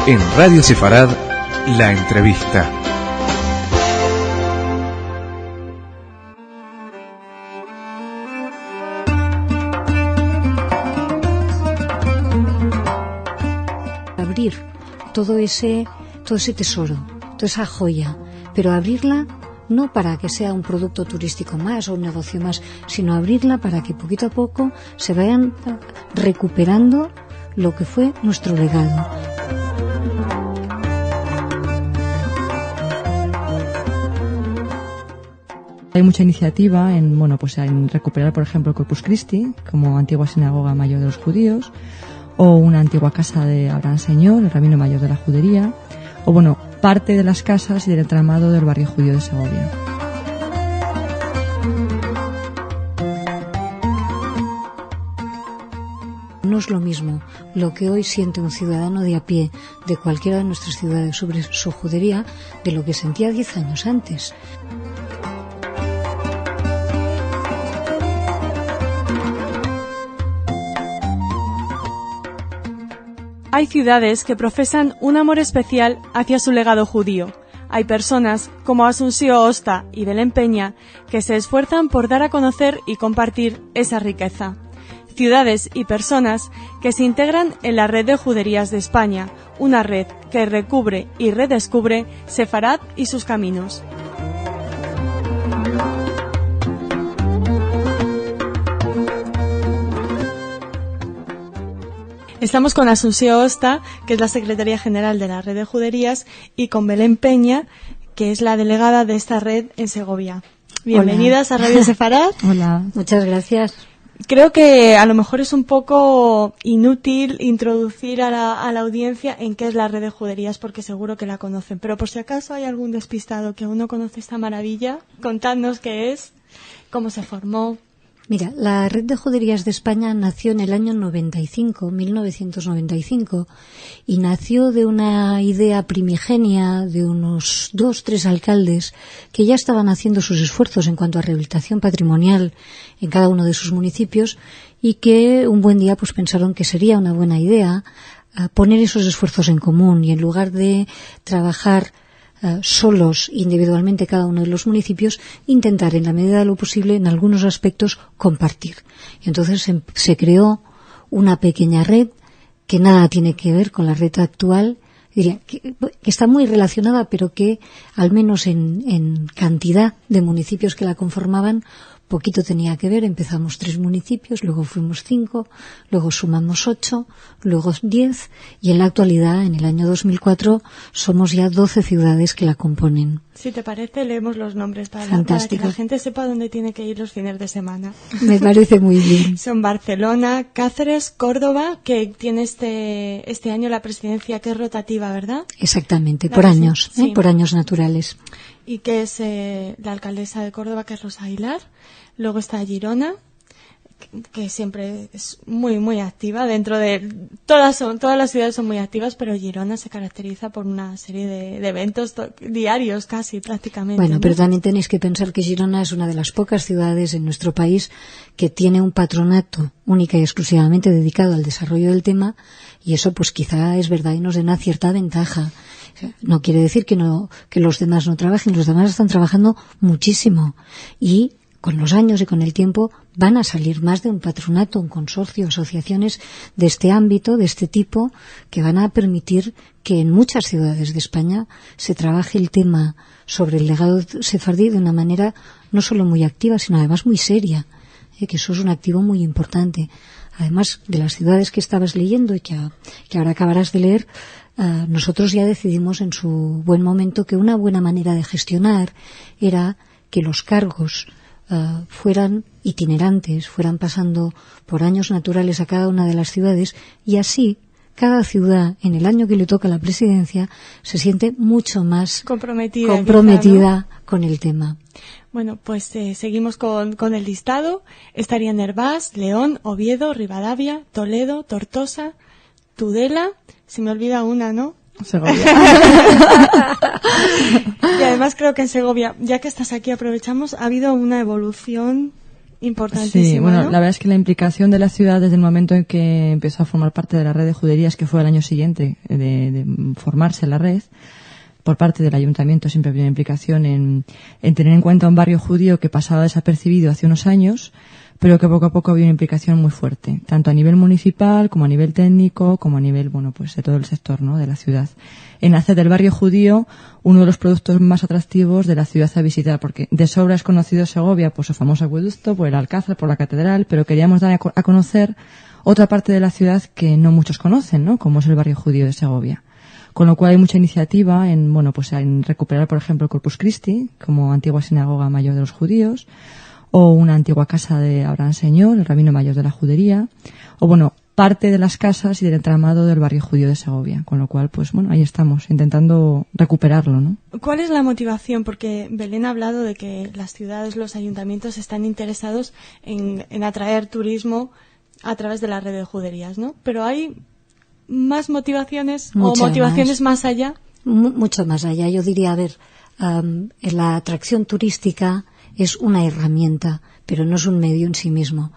En Radio Sefarad, la entrevista. Abrir todo ese tesoro, toda esa joya, pero abrirla no para que sea un producto turístico más o un negocio más, sino abrirla para que poquito a poco se vayan recuperando lo que fue nuestro legado. Hay mucha iniciativa en recuperar, por ejemplo, el Corpus Christi, como antigua sinagoga mayor de los judíos, o una antigua casa de Abraham Señor, el rabino mayor de la judería, o parte de las casas y del entramado del barrio judío de Segovia. No es lo mismo lo que hoy siente un ciudadano de a pie de cualquiera de nuestras ciudades sobre su judería de lo que sentía 10 años antes. Hay ciudades que profesan un amor especial hacia su legado judío. Hay personas, como Asunción Osta y Belén Peña, que se esfuerzan por dar a conocer y compartir esa riqueza. Ciudades y personas que se integran en la red de juderías de España, una red que recubre y redescubre Sefarad y sus caminos. Estamos con Asunción Osta, que es la secretaria general de la red de juderías, y con Belén Peña, que es la delegada de esta red en Segovia. Bienvenidas a Radio Sefarad. Hola. Muchas gracias. Creo que a lo mejor es un poco inútil introducir a la audiencia en qué es la red de juderías, porque seguro que la conocen. Pero por si acaso hay algún despistado que aún no conoce esta maravilla, contadnos qué es, cómo se formó. Mira, la Red de Juderías de España nació en el año 1995, y nació de una idea primigenia de unos 2-3 alcaldes que ya estaban haciendo sus esfuerzos en cuanto a rehabilitación patrimonial en cada uno de sus municipios, y que un buen día pensaron que sería una buena idea poner esos esfuerzos en común, y en lugar de trabajar solos individualmente cada uno de los municipios, intentar en la medida de lo posible en algunos aspectos compartir. Y entonces se creó una pequeña red que nada tiene que ver con la red actual, diría que está muy relacionada, pero que al menos en cantidad de municipios que la conformaban poquito tenía que ver. Empezamos 3 municipios, luego fuimos 5, luego sumamos 8, luego 10, y en la actualidad, en el año 2004, somos ya 12 ciudades que la componen. Si te parece, leemos los nombres para que la gente sepa dónde tiene que ir los fines de semana. Me parece muy bien. Son Barcelona, Cáceres, Córdoba, que tiene este año la presidencia, que es rotativa, ¿verdad? Exactamente, por años, sí. Por años naturales. Y que es la alcaldesa de Córdoba, que es Rosa Aguilar. Luego está Girona, que siempre es muy muy activa dentro de todas las ciudades son muy activas, pero Girona se caracteriza por una serie de eventos diarios casi prácticamente. Bueno, ¿no? pero también tenéis que pensar que Girona es una de las pocas ciudades en nuestro país que tiene un patronato única y exclusivamente dedicado al desarrollo del tema, y eso quizá es verdad y nos da una cierta ventaja. No quiere decir que los demás no trabajen, los demás están trabajando muchísimo, y con los años y con el tiempo van a salir más de un patronato, un consorcio, asociaciones de este ámbito, de este tipo, que van a permitir que en muchas ciudades de España se trabaje el tema sobre el legado sefardí de una manera no solo muy activa, sino además muy seria, que eso es un activo muy importante. Además de las ciudades que estabas leyendo y que ahora acabarás de leer, nosotros ya decidimos en su buen momento que una buena manera de gestionar era que los cargos fueran itinerantes, fueran pasando por años naturales a cada una de las ciudades, y así cada ciudad en el año que le toca la presidencia se siente mucho más comprometida quizá, ¿no?, con el tema. Bueno, pues seguimos con el listado. Estarían Hervás, León, Oviedo, Rivadavia, Toledo, Tortosa, Tudela, se me olvida una, ¿no? Segovia. Y además creo que en Segovia, ya que estás aquí, aprovechamos, ha habido una evolución importantísima. Sí, bueno, ¿no? la verdad es que la implicación de la ciudad desde el momento en que empezó a formar parte de la red de juderías, que fue el año siguiente de formarse la red, por parte del ayuntamiento siempre había una implicación en tener en cuenta un barrio judío que pasaba desapercibido hace unos años, pero que poco a poco había una implicación muy fuerte, tanto a nivel municipal como a nivel técnico, como a nivel, bueno, pues de todo el sector, ¿no?, de la ciudad, en hacer del barrio judío uno de los productos más atractivos de la ciudad a visitar, porque de sobra es conocido Segovia por su famoso acueducto, por el Alcázar, por la catedral, pero queríamos dar a conocer otra parte de la ciudad que no muchos conocen, ¿no?, como es el barrio judío de Segovia. Con lo cual hay mucha iniciativa en, bueno, pues en recuperar, por ejemplo, el Corpus Christi, como antigua sinagoga mayor de los judíos, o una antigua casa de Abraham Señor, el rabino mayor de la judería, o bueno, parte de las casas y del entramado del barrio judío de Segovia. Con lo cual, pues bueno, ahí estamos, intentando recuperarlo, ¿no? ¿Cuál es la motivación? Porque Belén ha hablado de que las ciudades, los ayuntamientos están interesados en atraer turismo a través de la red de juderías, ¿no? Pero hay más motivaciones o motivaciones más allá. Mucho más allá. Yo diría, a ver, la atracción turística es una herramienta, pero no es un medio en sí mismo.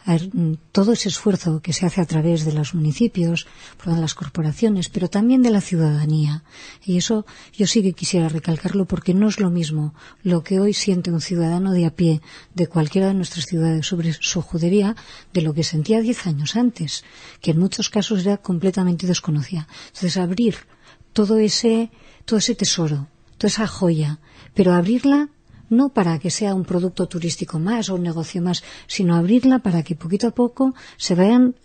A ver, todo ese esfuerzo que se hace a través de los municipios, de las corporaciones, pero también de la ciudadanía. Y eso yo sí que quisiera recalcarlo, porque no es lo mismo lo que hoy siente un ciudadano de a pie de cualquiera de nuestras ciudades sobre su judería de lo que sentía 10 años antes, que en muchos casos era completamente desconocida. Entonces, abrir todo ese tesoro, toda esa joya, pero abrirla no para que sea un producto turístico más o un negocio más, sino abrirla para que poquito a poco se vayan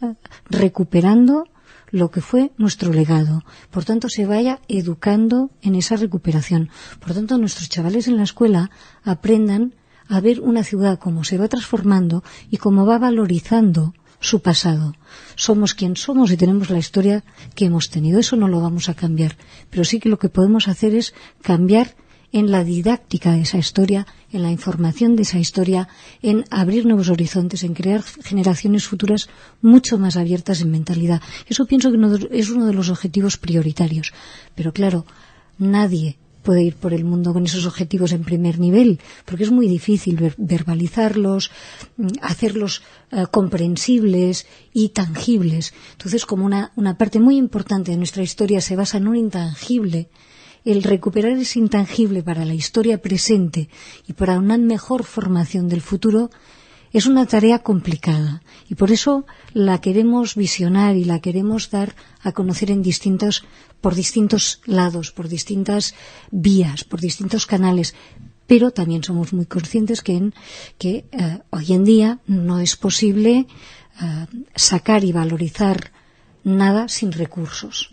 recuperando lo que fue nuestro legado. Por tanto, se vaya educando en esa recuperación. Por tanto, nuestros chavales en la escuela aprendan a ver una ciudad cómo se va transformando y cómo va valorizando su pasado. Somos quien somos y tenemos la historia que hemos tenido. Eso no lo vamos a cambiar. Pero sí que lo que podemos hacer es cambiar en la didáctica de esa historia, en la información de esa historia, en abrir nuevos horizontes, en crear generaciones futuras mucho más abiertas en mentalidad. Eso pienso que es uno de los objetivos prioritarios. Pero claro, nadie puede ir por el mundo con esos objetivos en primer nivel, porque es muy difícil verbalizarlos, hacerlos comprensibles y tangibles. Entonces, como una parte muy importante de nuestra historia se basa en un intangible, el recuperar ese intangible para la historia presente y para una mejor formación del futuro es una tarea complicada, y por eso la queremos visionar y la queremos dar a conocer por distintos lados, por distintas vías, por distintos canales. Pero también somos muy conscientes que hoy en día no es posible sacar y valorizar nada sin recursos.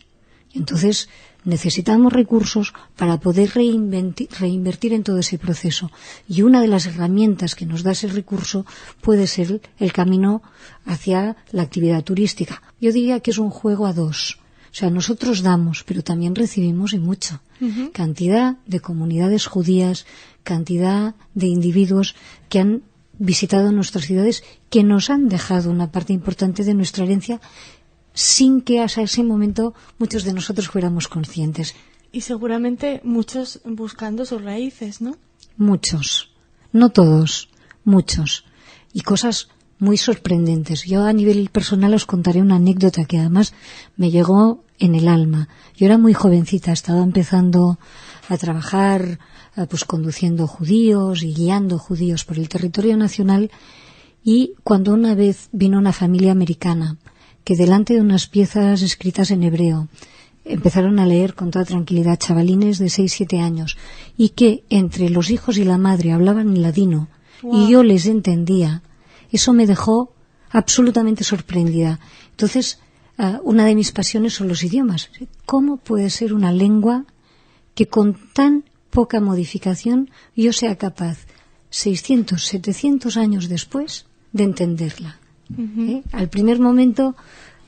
Entonces, necesitamos recursos para poder reinvertir en todo ese proceso. Y una de las herramientas que nos da ese recurso puede ser el camino hacia la actividad turística. Yo diría que es un juego a dos. O sea, nosotros damos, pero también recibimos y mucho. Uh-huh. Cantidad de comunidades judías, cantidad de individuos que han visitado nuestras ciudades, que nos han dejado una parte importante de nuestra herencia, sin que hasta ese momento muchos de nosotros fuéramos conscientes. Y seguramente muchos buscando sus raíces, ¿no? Muchos. No todos. Muchos. Y cosas muy sorprendentes. Yo a nivel personal os contaré una anécdota que además me llegó en el alma. Yo era muy jovencita, estaba empezando a trabajar pues conduciendo judíos y guiando judíos por el territorio nacional, y cuando una vez vino una familia americana que delante de unas piezas escritas en hebreo empezaron a leer con toda tranquilidad, chavalines de 6-7 años, y que entre los hijos y la madre hablaban en ladino, wow, y yo les entendía, eso me dejó absolutamente sorprendida. Entonces, una de mis pasiones son los idiomas. ¿Cómo puede ser una lengua que con tan poca modificación yo sea capaz, 600, 700 años después, de entenderla? Uh-huh. Al primer momento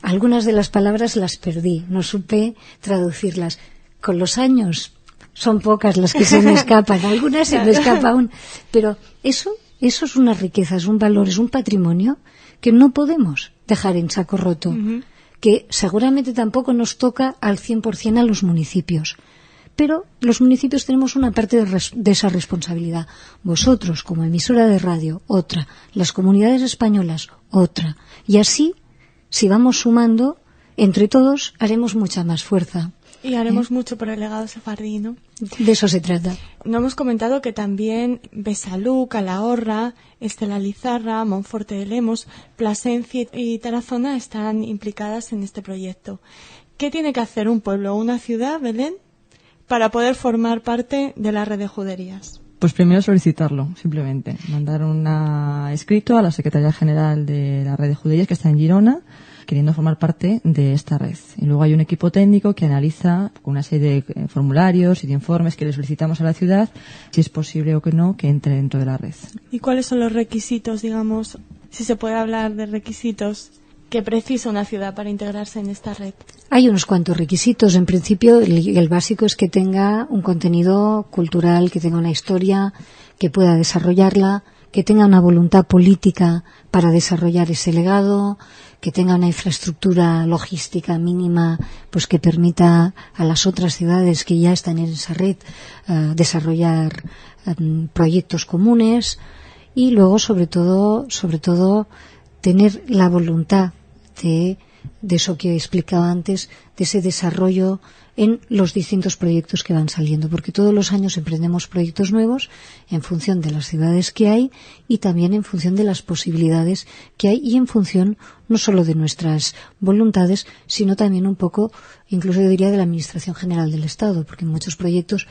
algunas de las palabras las perdí, no supe traducirlas. Con los años son pocas las que se me escapan, algunas se me escapan, pero eso es una riqueza, es un valor, es un patrimonio que no podemos dejar en saco roto, uh-huh, que seguramente tampoco nos toca al 100% a los municipios, pero los municipios tenemos una parte de esa responsabilidad. Vosotros, como emisora de radio, otra. Las comunidades españolas, otra. Y así, si vamos sumando, entre todos haremos mucha más fuerza. Y haremos mucho por el legado sefardí, ¿no? De eso se trata. No hemos comentado que también Besalú, Calahorra, Estela Lizarra, Monforte de Lemos, Plasencia y Tarazona están implicadas en este proyecto. ¿Qué tiene que hacer un pueblo o una ciudad, Belén, para poder formar parte de la red de juderías? Pues primero solicitarlo, simplemente. Mandar un escrito a la Secretaría General de la Red de Juderías, que está en Girona, queriendo formar parte de esta red. Y luego hay un equipo técnico que analiza con una serie de formularios y de informes que le solicitamos a la ciudad si es posible o que no que entre dentro de la red. ¿Y cuáles son los requisitos, digamos, si se puede hablar de requisitos que precisa una ciudad para integrarse en esta red? Hay unos cuantos requisitos. En principio, el básico es que tenga un contenido cultural, que tenga una historia, que pueda desarrollarla, que tenga una voluntad política para desarrollar ese legado, que tenga una infraestructura logística mínima, pues que permita a las otras ciudades que ya están en esa red desarrollar proyectos comunes, y luego sobre todo tener la voluntad de eso que he explicado antes, de ese desarrollo en los distintos proyectos que van saliendo, porque todos los años emprendemos proyectos nuevos en función de las ciudades que hay y también en función de las posibilidades que hay y en función no solo de nuestras voluntades, sino también un poco, incluso yo diría, de la Administración General del Estado, porque muchos proyectos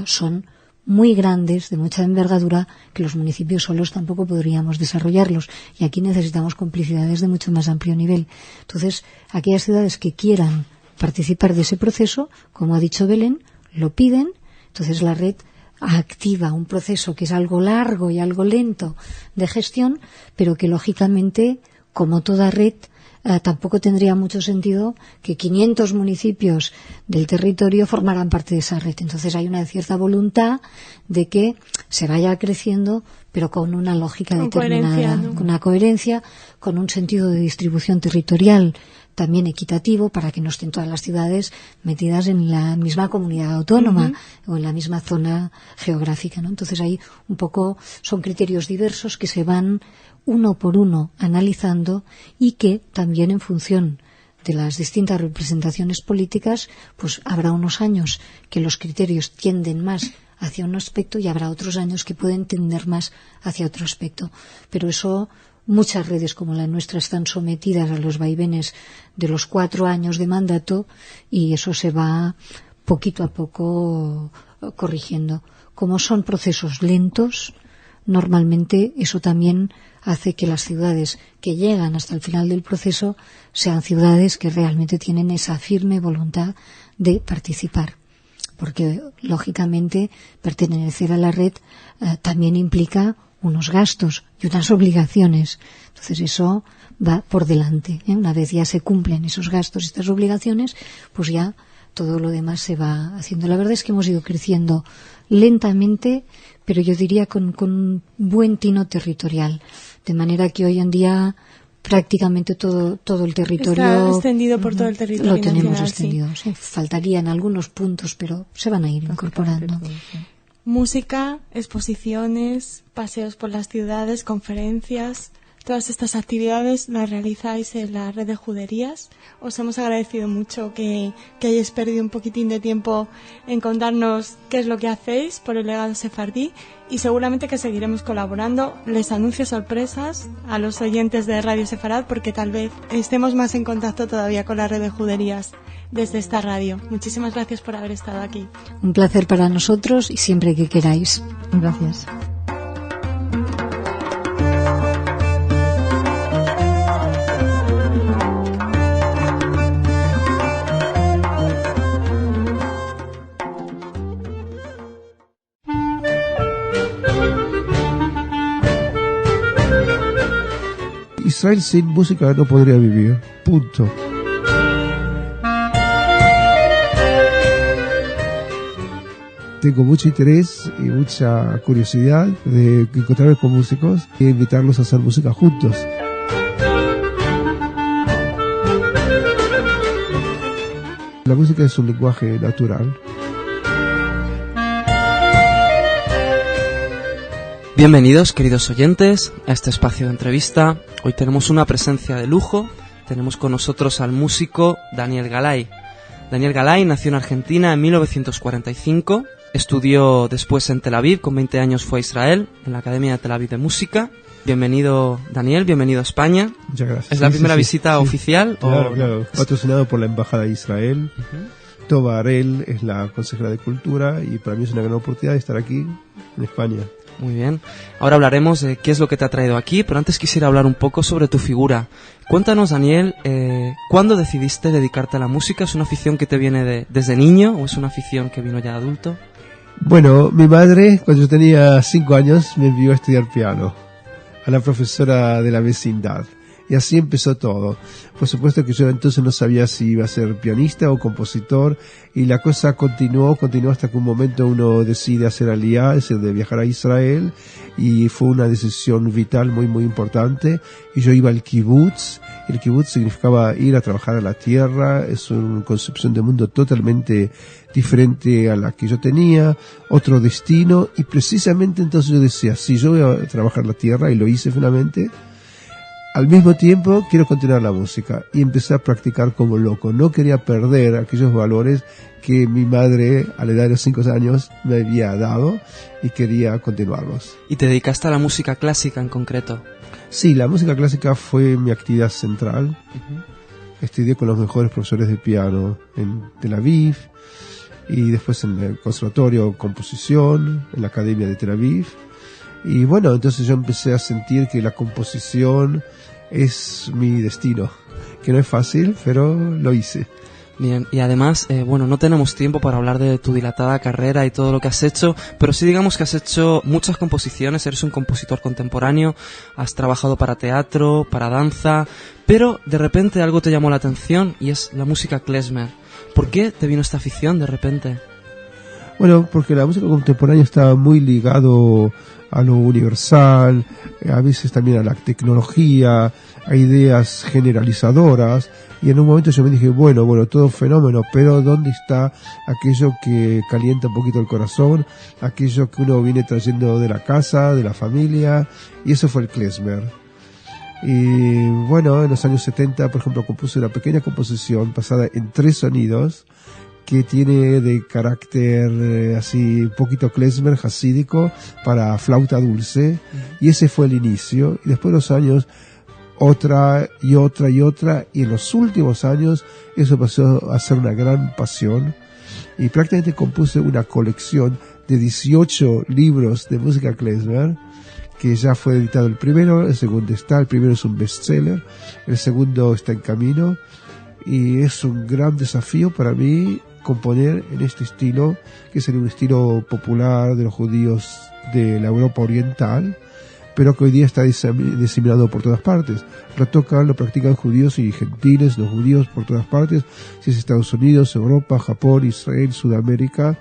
son muy grandes, de mucha envergadura, que los municipios solos tampoco podríamos desarrollarlos, y aquí necesitamos complicidades de mucho más amplio nivel. Entonces, aquellas ciudades que quieran participar de ese proceso, como ha dicho Belén, lo piden. Entonces la red activa un proceso que es algo largo y algo lento de gestión, pero que lógicamente, como toda red, tampoco tendría mucho sentido que 500 municipios del territorio formaran parte de esa red. Entonces hay una cierta voluntad de que se vaya creciendo, pero con una lógica determinada, ¿no? Con una coherencia, con un sentido de distribución territorial también equitativo, para que no estén todas las ciudades metidas en la misma comunidad autónoma o en la misma zona geográfica, ¿no? Entonces ahí un poco son criterios diversos que se van uno por uno analizando, y que también en función de las distintas representaciones políticas, pues habrá unos años que los criterios tienden más hacia un aspecto y habrá otros años que pueden tender más hacia otro aspecto. Pero eso, muchas redes como la nuestra están sometidas a los vaivenes de los 4 años de mandato, y eso se va poquito a poco corrigiendo. Como son procesos lentos, normalmente eso también hace que las ciudades que llegan hasta el final del proceso sean ciudades que realmente tienen esa firme voluntad de participar, porque lógicamente pertenecer a la red también implica unos gastos y unas obligaciones. Entonces eso va por delante, ¿eh? Una vez ya se cumplen esos gastos y estas obligaciones, pues ya todo lo demás se va haciendo. La verdad es que hemos ido creciendo lentamente, pero yo diría con buen tino territorial, de manera que hoy en día prácticamente todo el territorio está extendido por todo el territorio lo tenemos nacional, extendido. Sí. Faltarían algunos puntos, pero se van a ir incorporando. Música, exposiciones, paseos por las ciudades, conferencias, todas estas actividades las realizáis en la red de juderías. Os hemos agradecido mucho que hayáis perdido un poquitín de tiempo en contarnos qué es lo que hacéis por el legado sefardí, y seguramente que seguiremos colaborando. Les anuncio sorpresas a los oyentes de Radio Sefarad, porque tal vez estemos más en contacto todavía con la red de juderías desde esta radio. Muchísimas gracias por haber estado aquí. Un placer para nosotros, y siempre que queráis. Gracias. Israel sin música no podría vivir. Punto. Tengo mucho interés y mucha curiosidad de encontrarme con músicos e invitarlos a hacer música juntos. La música es un lenguaje natural. Bienvenidos, queridos oyentes, a este espacio de entrevista. Hoy tenemos una presencia de lujo. Tenemos con nosotros al músico Daniel Galay. Daniel Galay nació en Argentina en 1945. Estudió después en Tel Aviv. Con 20 años fue a Israel, en la Academia de Tel Aviv de Música. Bienvenido, Daniel, bienvenido a España. Muchas gracias. ¿Es la primera visita oficial? Claro. Patrocinado por la Embajada de Israel. Tova Arel es la consejera de Cultura y para mí es una gran oportunidad de estar aquí en España. Muy bien. Ahora hablaremos de qué es lo que te ha traído aquí, pero antes quisiera hablar un poco sobre tu figura. Cuéntanos, Daniel, ¿cuándo decidiste dedicarte a la música? ¿Es una afición que te viene desde niño o es una afición que vino ya de adulto? Bueno, mi madre, cuando yo tenía 5 años, me envió a estudiar piano a la profesora de la vecindad. Y así empezó todo. Por supuesto que yo entonces no sabía si iba a ser pianista o compositor, y la cosa continuó hasta que un momento uno decide hacer aliyá, es decir, de viajar a Israel, y fue una decisión vital muy muy importante. Y yo iba al kibutz. El kibutz significaba ir a trabajar a la tierra, es una concepción de mundo totalmente diferente a la que yo tenía, otro destino, y precisamente entonces yo decía, si yo voy a trabajar la tierra, y lo hice finalmente, al mismo tiempo quiero continuar la música, y empecé a practicar como loco. No quería perder aquellos valores que mi madre a la edad de los 5 años me había dado, y quería continuarlos. ¿Y te dedicaste a la música clásica en concreto? Sí, la música clásica fue mi actividad central. Estudié con los mejores profesores de piano en Tel Aviv, y después en el conservatorio composición, en la Academia de Tel Aviv. Y bueno, entonces yo empecé a sentir que la composición es mi destino, que no es fácil, pero lo hice. Bien, y además, no tenemos tiempo para hablar de tu dilatada carrera y todo lo que has hecho, pero sí digamos que has hecho muchas composiciones, eres un compositor contemporáneo, has trabajado para teatro, para danza, pero de repente algo te llamó la atención y es la música klezmer. ¿Por qué te vino esta afición de repente? Bueno, porque la música contemporánea está muy ligado a lo universal, a veces también a la tecnología, a ideas generalizadoras, y en un momento yo me dije, bueno, todo fenómeno, pero ¿dónde está aquello que calienta un poquito el corazón, aquello que uno viene trayendo de la casa, de la familia? Y eso fue el klezmer. Y bueno, en los años 70, por ejemplo, compuse una pequeña composición basada en 3 sonidos, que tiene de carácter así un poquito klezmer, hasídico, para flauta dulce, y ese fue el inicio. Y después de los años, otra, y en los últimos años eso pasó a ser una gran pasión, y prácticamente compuse una colección de 18 libros de música klezmer, que ya fue editado el primero, el segundo está, el primero es un bestseller, el segundo está en camino, y es un gran desafío para mí componer en este estilo, que sería un estilo popular de los judíos de la Europa Oriental, pero que hoy día está diseminado por todas partes. Lo practican judíos y gentiles, los judíos por todas partes, si es Estados Unidos, Europa, Japón, Israel, Sudamérica,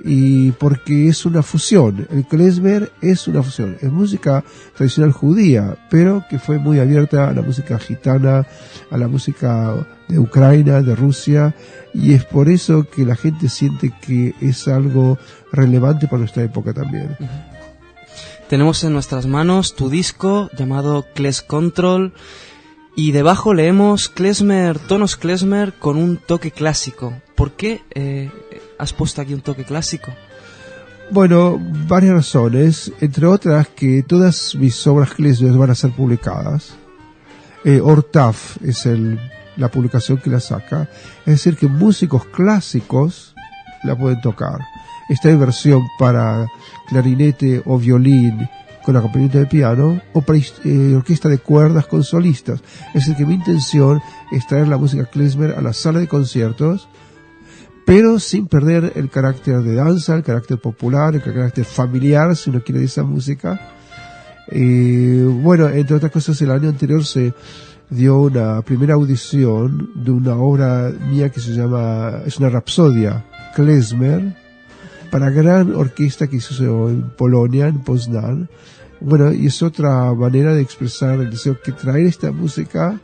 y porque es una fusión. El klezmer es una fusión, es música tradicional judía, pero que fue muy abierta a la música gitana, a la música de Ucrania, de Rusia, y es por eso que la gente siente que es algo relevante para nuestra época también. Tenemos en nuestras manos tu disco llamado Klez Control, y debajo leemos klezmer, tonos klezmer con un toque clásico. ¿Por qué has puesto aquí un toque clásico? Bueno, varias razones, entre otras que todas mis obras klezmer van a ser publicadas. Ortaf es la publicación que la saca, es decir que músicos clásicos la pueden tocar. Está en versión para clarinete o violín con acompañamiento de piano, o para orquesta de cuerdas con solistas. Es decir que mi intención es traer la música klezmer a la sala de conciertos, pero sin perder el carácter de danza, el carácter popular, el carácter familiar, si uno quiere, de esa música. Entre otras cosas, el año anterior se dio una primera audición de una obra mía que es una rapsodia klezmer, para gran orquesta que se hizo en Polonia, en Poznań. Y es otra manera de expresar el deseo que traer esta música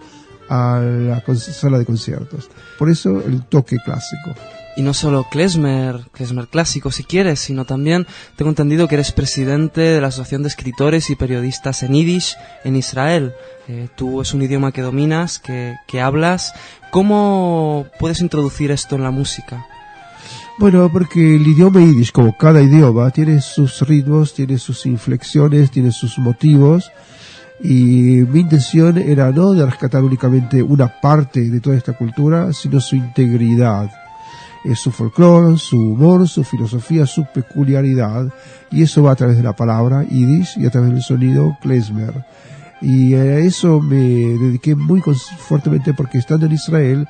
a la sala de conciertos. Por eso el toque clásico. Y no solo klezmer clásico si quieres, sino también tengo entendido que eres presidente de la Asociación de Escritores y Periodistas en Yiddish en Israel. Tú es un idioma que dominas, que hablas. ¿Cómo puedes introducir esto en la música? Bueno, porque el idioma yiddish, como cada idioma, tiene sus ritmos, tiene sus inflexiones, tiene sus motivos. Y mi intención era no de rescatar únicamente una parte de toda esta cultura, sino su integridad. Su folclore, su humor, su filosofía, su peculiaridad, y eso va a través de la palabra yiddish y a través del sonido klezmer. Y a eso me dediqué muy fuertemente porque estando en Israel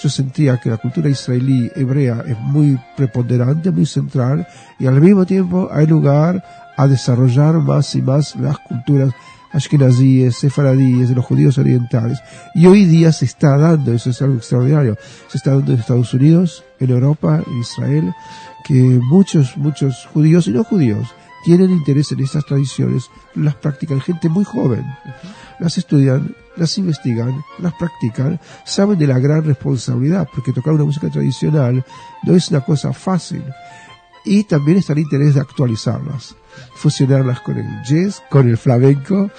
yo sentía que la cultura israelí hebrea es muy preponderante, muy central, y al mismo tiempo hay lugar a desarrollar más y más las culturas ashkenazíes, sefaradíes, de los judíos orientales. Y hoy día se está dando, eso es algo extraordinario, se está dando en Estados Unidos, en Europa, en Israel, que muchos judíos y no judíos tienen interés en estas tradiciones, las practican, gente muy joven, las estudian, las investigan, las practican, saben de la gran responsabilidad, porque tocar una música tradicional no es una cosa fácil. Y también está el interés de actualizarlas, fusionarlas con el jazz, con el flamenco,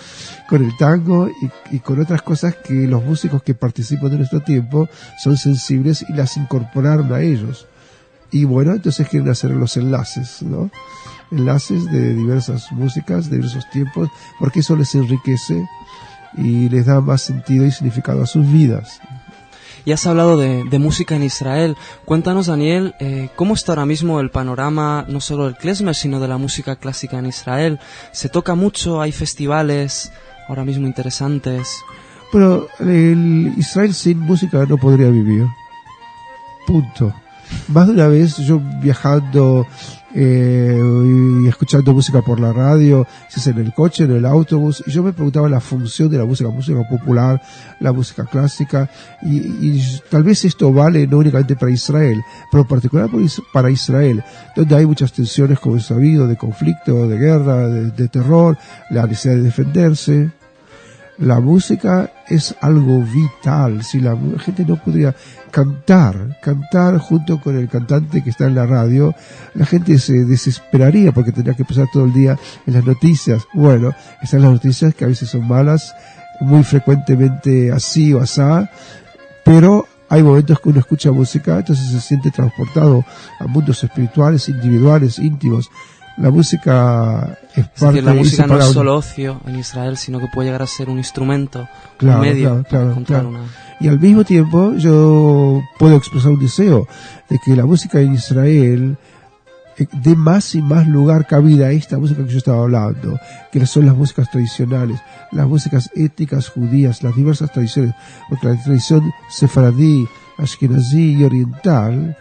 con el tango y con otras cosas que los músicos que participan de nuestro tiempo son sensibles y las incorporaron a ellos. Y bueno, entonces quieren hacer los enlaces, ¿no? Enlaces de diversas músicas, de diversos tiempos, porque eso les enriquece y les da más sentido y significado a sus vidas. Y has hablado de música en Israel. Cuéntanos, Daniel, ¿cómo está ahora mismo el panorama, no solo del klezmer, sino de la música clásica en Israel? ¿Se toca mucho? ¿Hay festivales ahora mismo interesantes? Bueno, el Israel sin música no podría vivir. Punto. Más de una vez yo viajando y escuchando música por la radio, si es en el coche, en el autobús, y yo me preguntaba la función de la música popular, la música clásica, y tal vez esto vale no únicamente para Israel, pero en particular para Israel, donde hay muchas tensiones, como es sabido, de conflicto, de guerra, de terror, la necesidad de defenderse. La música es algo vital. Si la gente no podría cantar junto con el cantante que está en la radio, la gente se desesperaría porque tendría que pasar todo el día en las noticias. Bueno, están las noticias que a veces son malas, muy frecuentemente así o asá, pero hay momentos que uno escucha música, entonces se siente transportado a mundos espirituales, individuales, íntimos. La música es parte de la música no es solo ocio en Israel, sino que puede llegar a ser un instrumento, un medio para encontrar una... Y al mismo tiempo yo puedo expresar un deseo de que la música en Israel dé más y más lugar, cabida a esta música que yo estaba hablando, que son las músicas tradicionales, las músicas étnicas judías, las diversas tradiciones, porque la tradición sefaradí, ashkenazí y oriental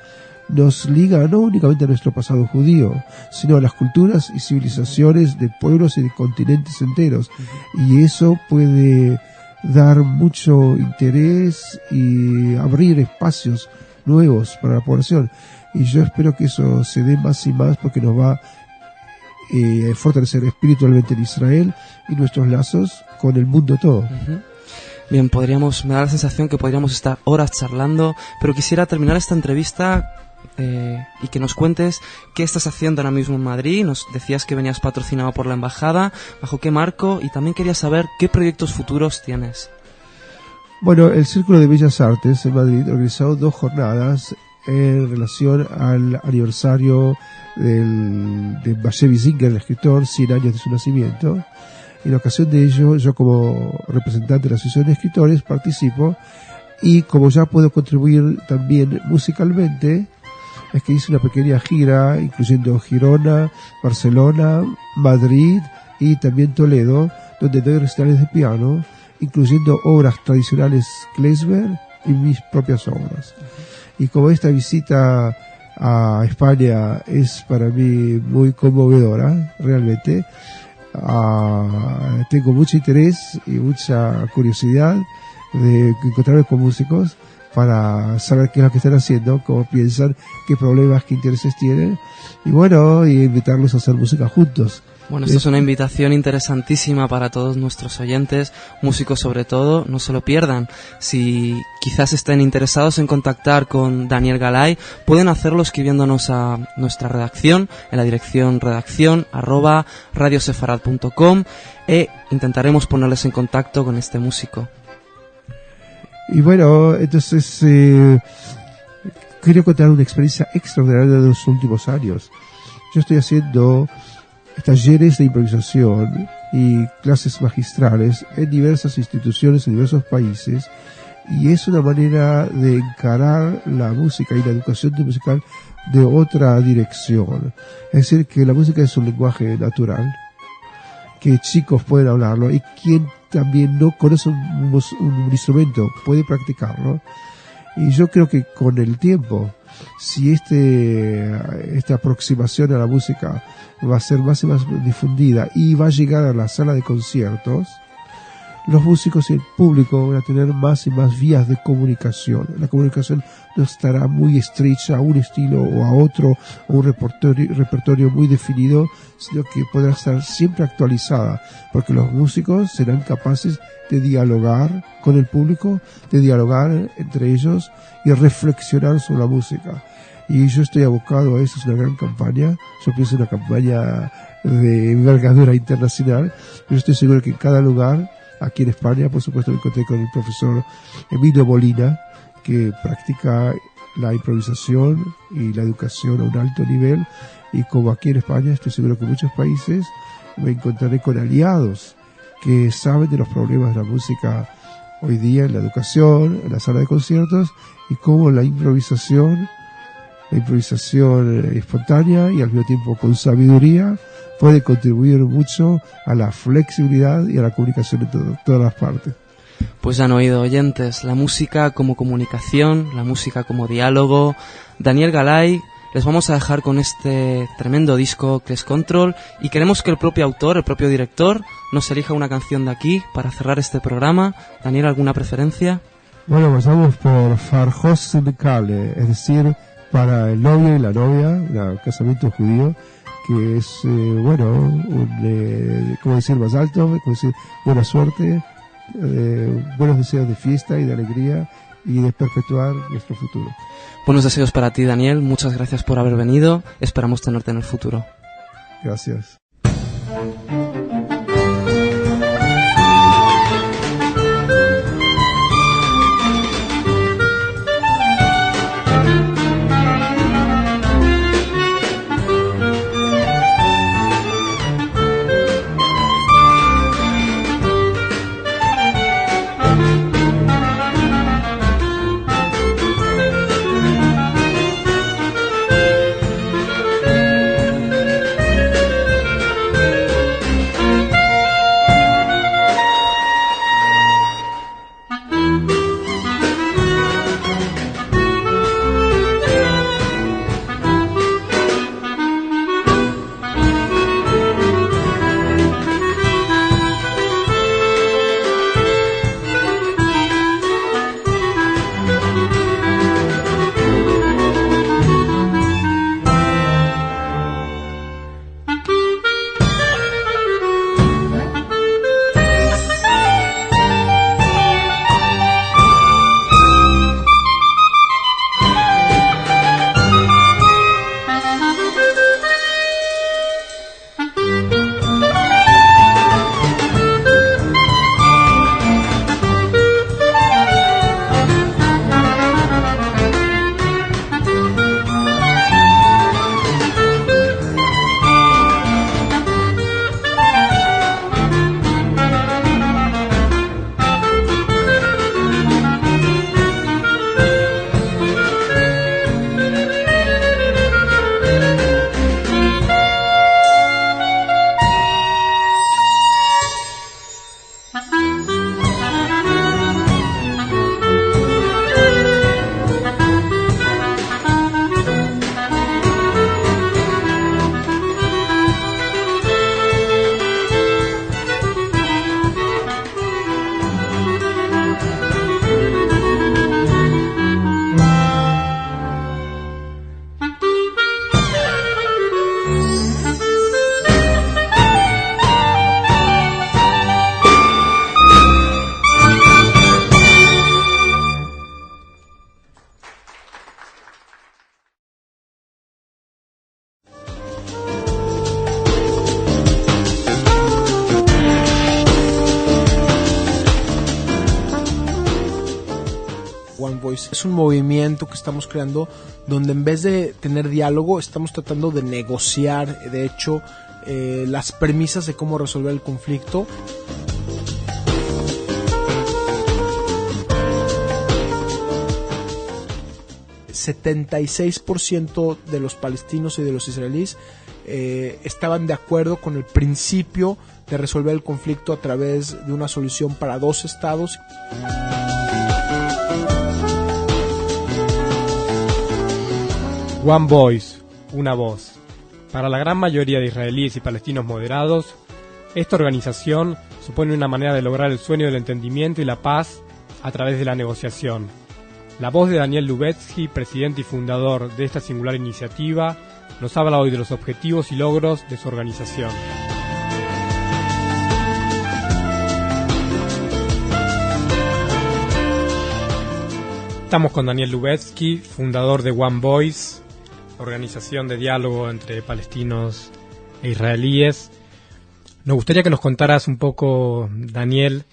nos liga no únicamente a nuestro pasado judío, sino a las culturas y civilizaciones de pueblos y de continentes enteros. Y eso puede dar mucho interés y abrir espacios nuevos para la población. Y yo espero que eso se dé más y más porque nos va a fortalecer espiritualmente en Israel y nuestros lazos con el mundo todo. Bien, me da la sensación que podríamos estar horas charlando, pero quisiera terminar esta entrevista y que nos cuentes qué estás haciendo ahora mismo en Madrid. Nos decías que venías patrocinado por la embajada, bajo qué marco, y también quería saber qué proyectos futuros tienes. Bueno, el Círculo de Bellas Artes en Madrid ha organizado 2 jornadas en relación al aniversario de Bashevis Singer, el escritor, 100 años de su nacimiento. En ocasión de ello, yo como representante de la Asociación de Escritores participo, y como ya puedo contribuir también musicalmente, es que hice una pequeña gira incluyendo Girona, Barcelona, Madrid y también Toledo, donde doy recitales de piano, incluyendo obras tradicionales klezmer y mis propias obras. Y como esta visita a España es para mí muy conmovedora, realmente, tengo mucho interés y mucha curiosidad de encontrarme con músicos para saber qué es lo que están haciendo, cómo piensan, qué problemas, qué intereses tienen, y bueno, y invitarlos a hacer música juntos. Bueno, esto es una invitación interesantísima para todos nuestros oyentes, músicos sobre todo, no se lo pierdan. Si quizás estén interesados en contactar con Daniel Galay, pueden hacerlo escribiéndonos a nuestra redacción, en la dirección redacción@radiosefarad.com, e intentaremos ponerles en contacto con este músico. Y bueno, entonces quiero contar una experiencia extraordinaria de los últimos años. Yo estoy haciendo talleres de improvisación y clases magistrales en diversas instituciones, en diversos países, y es una manera de encarar la música y la educación musical de otra dirección. Es decir, que la música es un lenguaje natural, que chicos pueden hablarlo, y quien también no conoce un instrumento puede practicarlo. Y yo creo que con el tiempo, si esta aproximación a la música va a ser más y más difundida y va a llegar a la sala de conciertos, los músicos y el público van a tener más y más vías de comunicación. La comunicación no estará muy estrecha a un estilo o a otro, o un repertorio muy definido, sino que podrá estar siempre actualizada, porque los músicos serán capaces de dialogar con el público, de dialogar entre ellos y reflexionar sobre la música. Y yo estoy abocado a eso, es una gran campaña. Yo pienso en una campaña de envergadura internacional, pero estoy seguro que en cada lugar, aquí en España, por supuesto, me encontré con el profesor Emilio Molina, que practica la improvisación y la educación a un alto nivel, y como aquí en España, estoy seguro que en muchos países me encontraré con aliados que saben de los problemas de la música hoy día en la educación, en la sala de conciertos, y cómo la improvisación espontánea y al mismo tiempo con sabiduría puede contribuir mucho a la flexibilidad y a la comunicación en todas las partes. Pues ya han oído, oyentes, la música como comunicación, la música como diálogo. Daniel Galay, les vamos a dejar con este tremendo disco que es Control, y queremos que el propio autor, el propio director, nos elija una canción de aquí para cerrar este programa. Daniel, ¿alguna preferencia? Bueno, pues vamos por Farhos Kale, es decir, para el novio y la novia, un casamiento judío, que es, como decir, más alto, como decir, buena suerte, buenos deseos de fiesta y de alegría y de perpetuar nuestro futuro. Buenos deseos para ti, Daniel, muchas gracias por haber venido, esperamos tenerte en el futuro. Gracias. One Voice. Es un movimiento que estamos creando donde en vez de tener diálogo estamos tratando de negociar, de hecho, las premisas de cómo resolver el conflicto. El 76% de los palestinos y de los israelíes estaban de acuerdo con el principio de resolver el conflicto a través de una solución para dos estados. One Voice, una voz. Para la gran mayoría de israelíes y palestinos moderados, esta organización supone una manera de lograr el sueño del entendimiento y la paz a través de la negociación. La voz de Daniel Lubezki, presidente y fundador de esta singular iniciativa, nos habla hoy de los objetivos y logros de su organización. Estamos con Daniel Lubezki, fundador de One Voice, organización de diálogo entre palestinos e israelíes. Nos gustaría que nos contaras un poco, Daniel,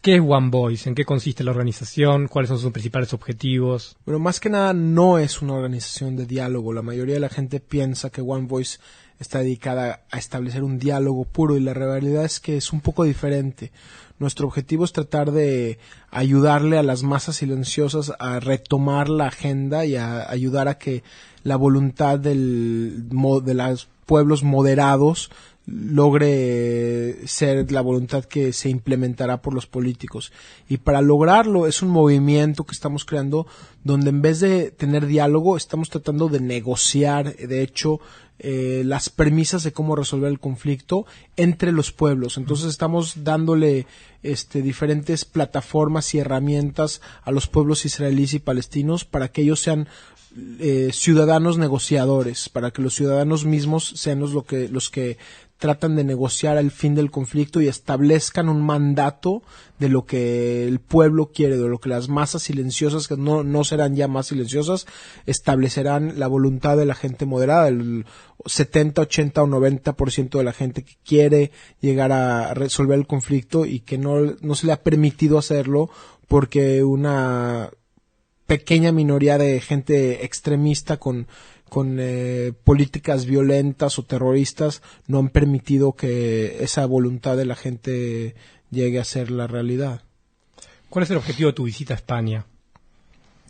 ¿qué es One Voice? ¿En qué consiste la organización? ¿Cuáles son sus principales objetivos? Bueno, más que nada no es una organización de diálogo. La mayoría de la gente piensa que One Voice está dedicada a establecer un diálogo puro y la realidad es que es un poco diferente. Nuestro objetivo es tratar de ayudarle a las masas silenciosas a retomar la agenda y a ayudar a que la voluntad de los pueblos moderados logre ser la voluntad que se implementará por los políticos. Y para lograrlo es un movimiento que estamos creando donde en vez de tener diálogo estamos tratando de negociar, de hecho, las premisas de cómo resolver el conflicto entre los pueblos. Entonces estamos dándole diferentes plataformas y herramientas a los pueblos israelíes y palestinos para que ellos sean ciudadanos negociadores, para que los ciudadanos mismos sean los que tratan de negociar el fin del conflicto y establezcan un mandato de lo que el pueblo quiere, de lo que las masas silenciosas, que no serán ya más silenciosas, establecerán la voluntad de la gente moderada, el 70, 80 o 90% de la gente que quiere llegar a resolver el conflicto y que no se le ha permitido hacerlo porque una pequeña minoría de gente extremista con políticas violentas o terroristas no han permitido que esa voluntad de la gente llegue a ser la realidad. ¿Cuál es el objetivo de tu visita a España?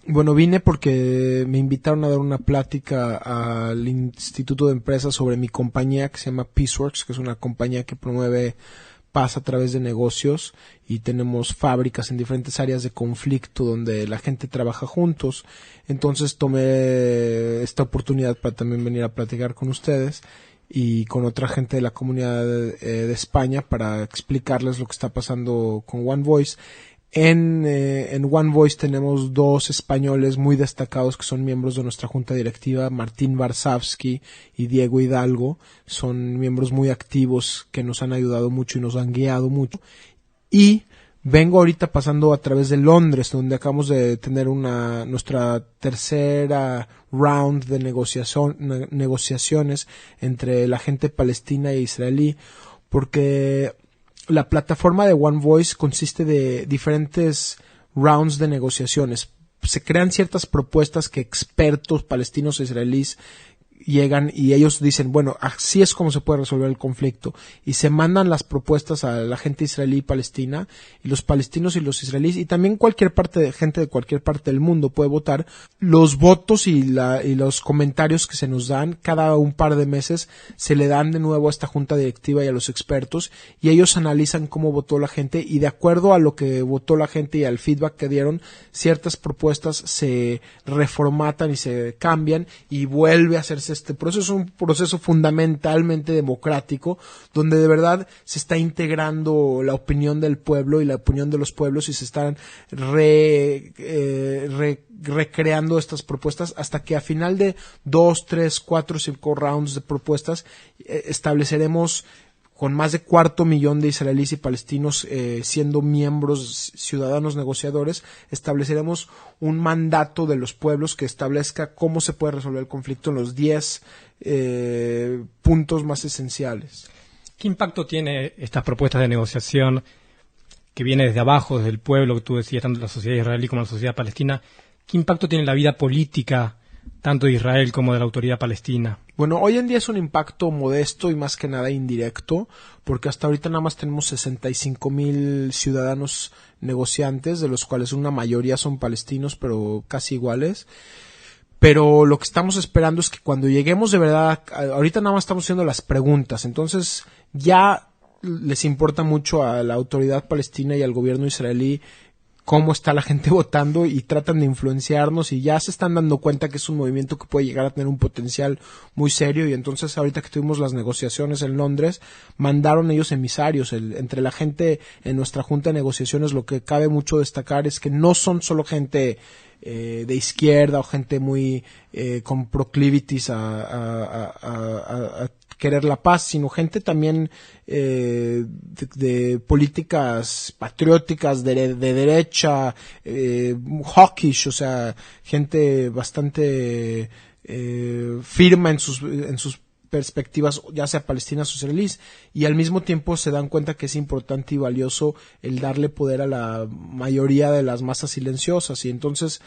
Bueno, vine porque me invitaron a dar una plática al Instituto de Empresas sobre mi compañía que se llama Peaceworks, que es una compañía que promueve paz a través de negocios y tenemos fábricas en diferentes áreas de conflicto donde la gente trabaja juntos. Entonces tomé esta oportunidad para también venir a platicar con ustedes y con otra gente de la comunidad de España para explicarles lo que está pasando con One Voice. En One Voice tenemos dos españoles muy destacados que son miembros de nuestra junta directiva, Martín Varsavsky y Diego Hidalgo. Son miembros muy activos que nos han ayudado mucho y nos han guiado mucho. Y vengo ahorita pasando a través de Londres, donde acabamos de tener nuestra tercera round de negociaciones entre la gente palestina e israelí, porque la plataforma de One Voice consiste de diferentes rounds de negociaciones. Se crean ciertas propuestas que expertos palestinos e israelíes llegan y ellos dicen, bueno, así es como se puede resolver el conflicto, y se mandan las propuestas a la gente israelí y palestina, y los palestinos y los israelíes y también gente de cualquier parte del mundo puede votar. Los votos y los comentarios que se nos dan cada un par de meses se le dan de nuevo a esta junta directiva y a los expertos, y ellos analizan cómo votó la gente, y de acuerdo a lo que votó la gente y al feedback que dieron, ciertas propuestas se reformatan y se cambian y vuelve a hacerse este proceso. Es un proceso fundamentalmente democrático donde de verdad se está integrando la opinión del pueblo y la opinión de los pueblos y se están recreando estas propuestas hasta que a final de 2, 3, 4, 5 rounds de propuestas estableceremos con más de 250,000 de israelíes y palestinos siendo miembros, ciudadanos negociadores, estableceremos un mandato de los pueblos que establezca cómo se puede resolver el conflicto en los 10 puntos más esenciales. ¿Qué impacto tiene estas propuestas de negociación que viene desde abajo, desde el pueblo, que tú decías, tanto la sociedad israelí como la sociedad palestina, ¿qué impacto tiene en la vida política tanto de Israel como de la autoridad palestina? Bueno, hoy en día es un impacto modesto y más que nada indirecto, porque hasta ahorita nada más tenemos 65,000 ciudadanos negociantes, de los cuales una mayoría son palestinos, pero casi iguales. Pero lo que estamos esperando es que cuando lleguemos de verdad, ahorita nada más estamos haciendo las preguntas, entonces ya les importa mucho a la autoridad palestina y al gobierno israelí cómo está la gente votando y tratan de influenciarnos y ya se están dando cuenta que es un movimiento que puede llegar a tener un potencial muy serio y entonces ahorita que tuvimos las negociaciones en Londres mandaron ellos emisarios. Entre la gente en nuestra junta de negociaciones lo que cabe mucho destacar es que no son solo gente de izquierda o gente muy con proclivities a querer la paz, sino gente también de políticas patrióticas de derecha, hawkish, o sea, gente bastante firme en sus perspectivas, ya sea palestinas o israelíes, y al mismo tiempo se dan cuenta que es importante y valioso el darle poder a la mayoría de las masas silenciosas, y entonces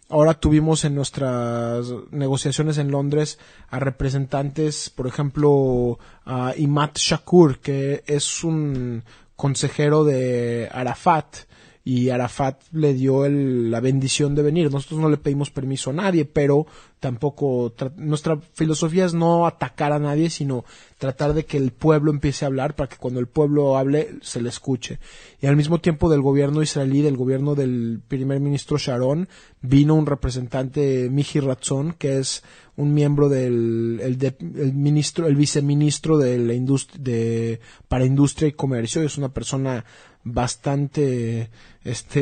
ahora tuvimos en nuestras negociaciones en Londres a representantes, por ejemplo, a Imad Shakur, que es un consejero de Arafat, y Arafat le dio la bendición de venir. Nosotros no le pedimos permiso a nadie, pero tampoco, nuestra filosofía es no atacar a nadie, sino tratar de que el pueblo empiece a hablar para que cuando el pueblo hable se le escuche. Y al mismo tiempo del gobierno israelí, del gobierno del primer ministro Sharon, vino un representante, Mihi Ratzon, que es un miembro el viceministro de la para Industria y Comercio. Es una persona bastante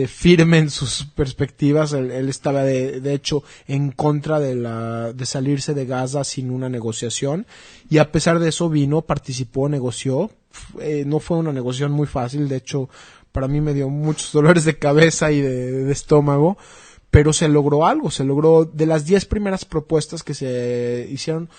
firme en sus perspectivas. Él estaba de hecho en contra de salirse de Gaza sin una negociación, y a pesar de eso vino, participó, negoció. No fue una negociación muy fácil, de hecho para mí me dio muchos dolores de cabeza y de estómago, pero se logró algo. Se logró. De las 10 primeras propuestas que se hicieron,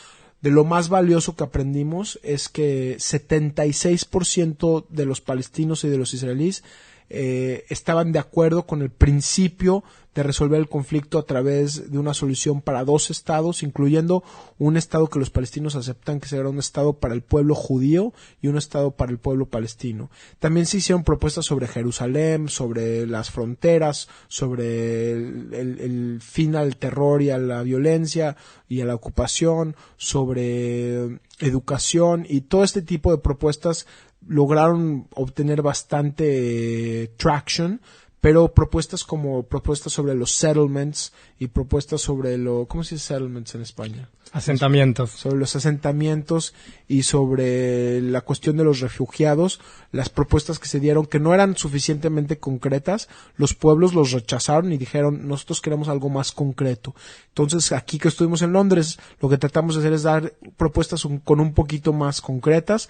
de lo más valioso que aprendimos es que 76% de los palestinos y de los israelíes estaban de acuerdo con el principio de resolver el conflicto a través de una solución para 2 estados, incluyendo un estado que los palestinos aceptan que será un estado para el pueblo judío y un estado para el pueblo palestino. También se hicieron propuestas sobre Jerusalén, sobre las fronteras, sobre el fin al terror y a la violencia y a la ocupación, sobre educación, y todo este tipo de propuestas lograron obtener bastante traction, pero propuestas sobre los settlements y propuestas sobre ¿cómo se dice settlements en España? Asentamientos. Sobre los asentamientos y sobre la cuestión de los refugiados, las propuestas que se dieron que no eran suficientemente concretas, los pueblos los rechazaron y dijeron, nosotros queremos algo más concreto. Entonces, aquí que estuvimos en Londres, lo que tratamos de hacer es dar propuestas con un poquito más concretas.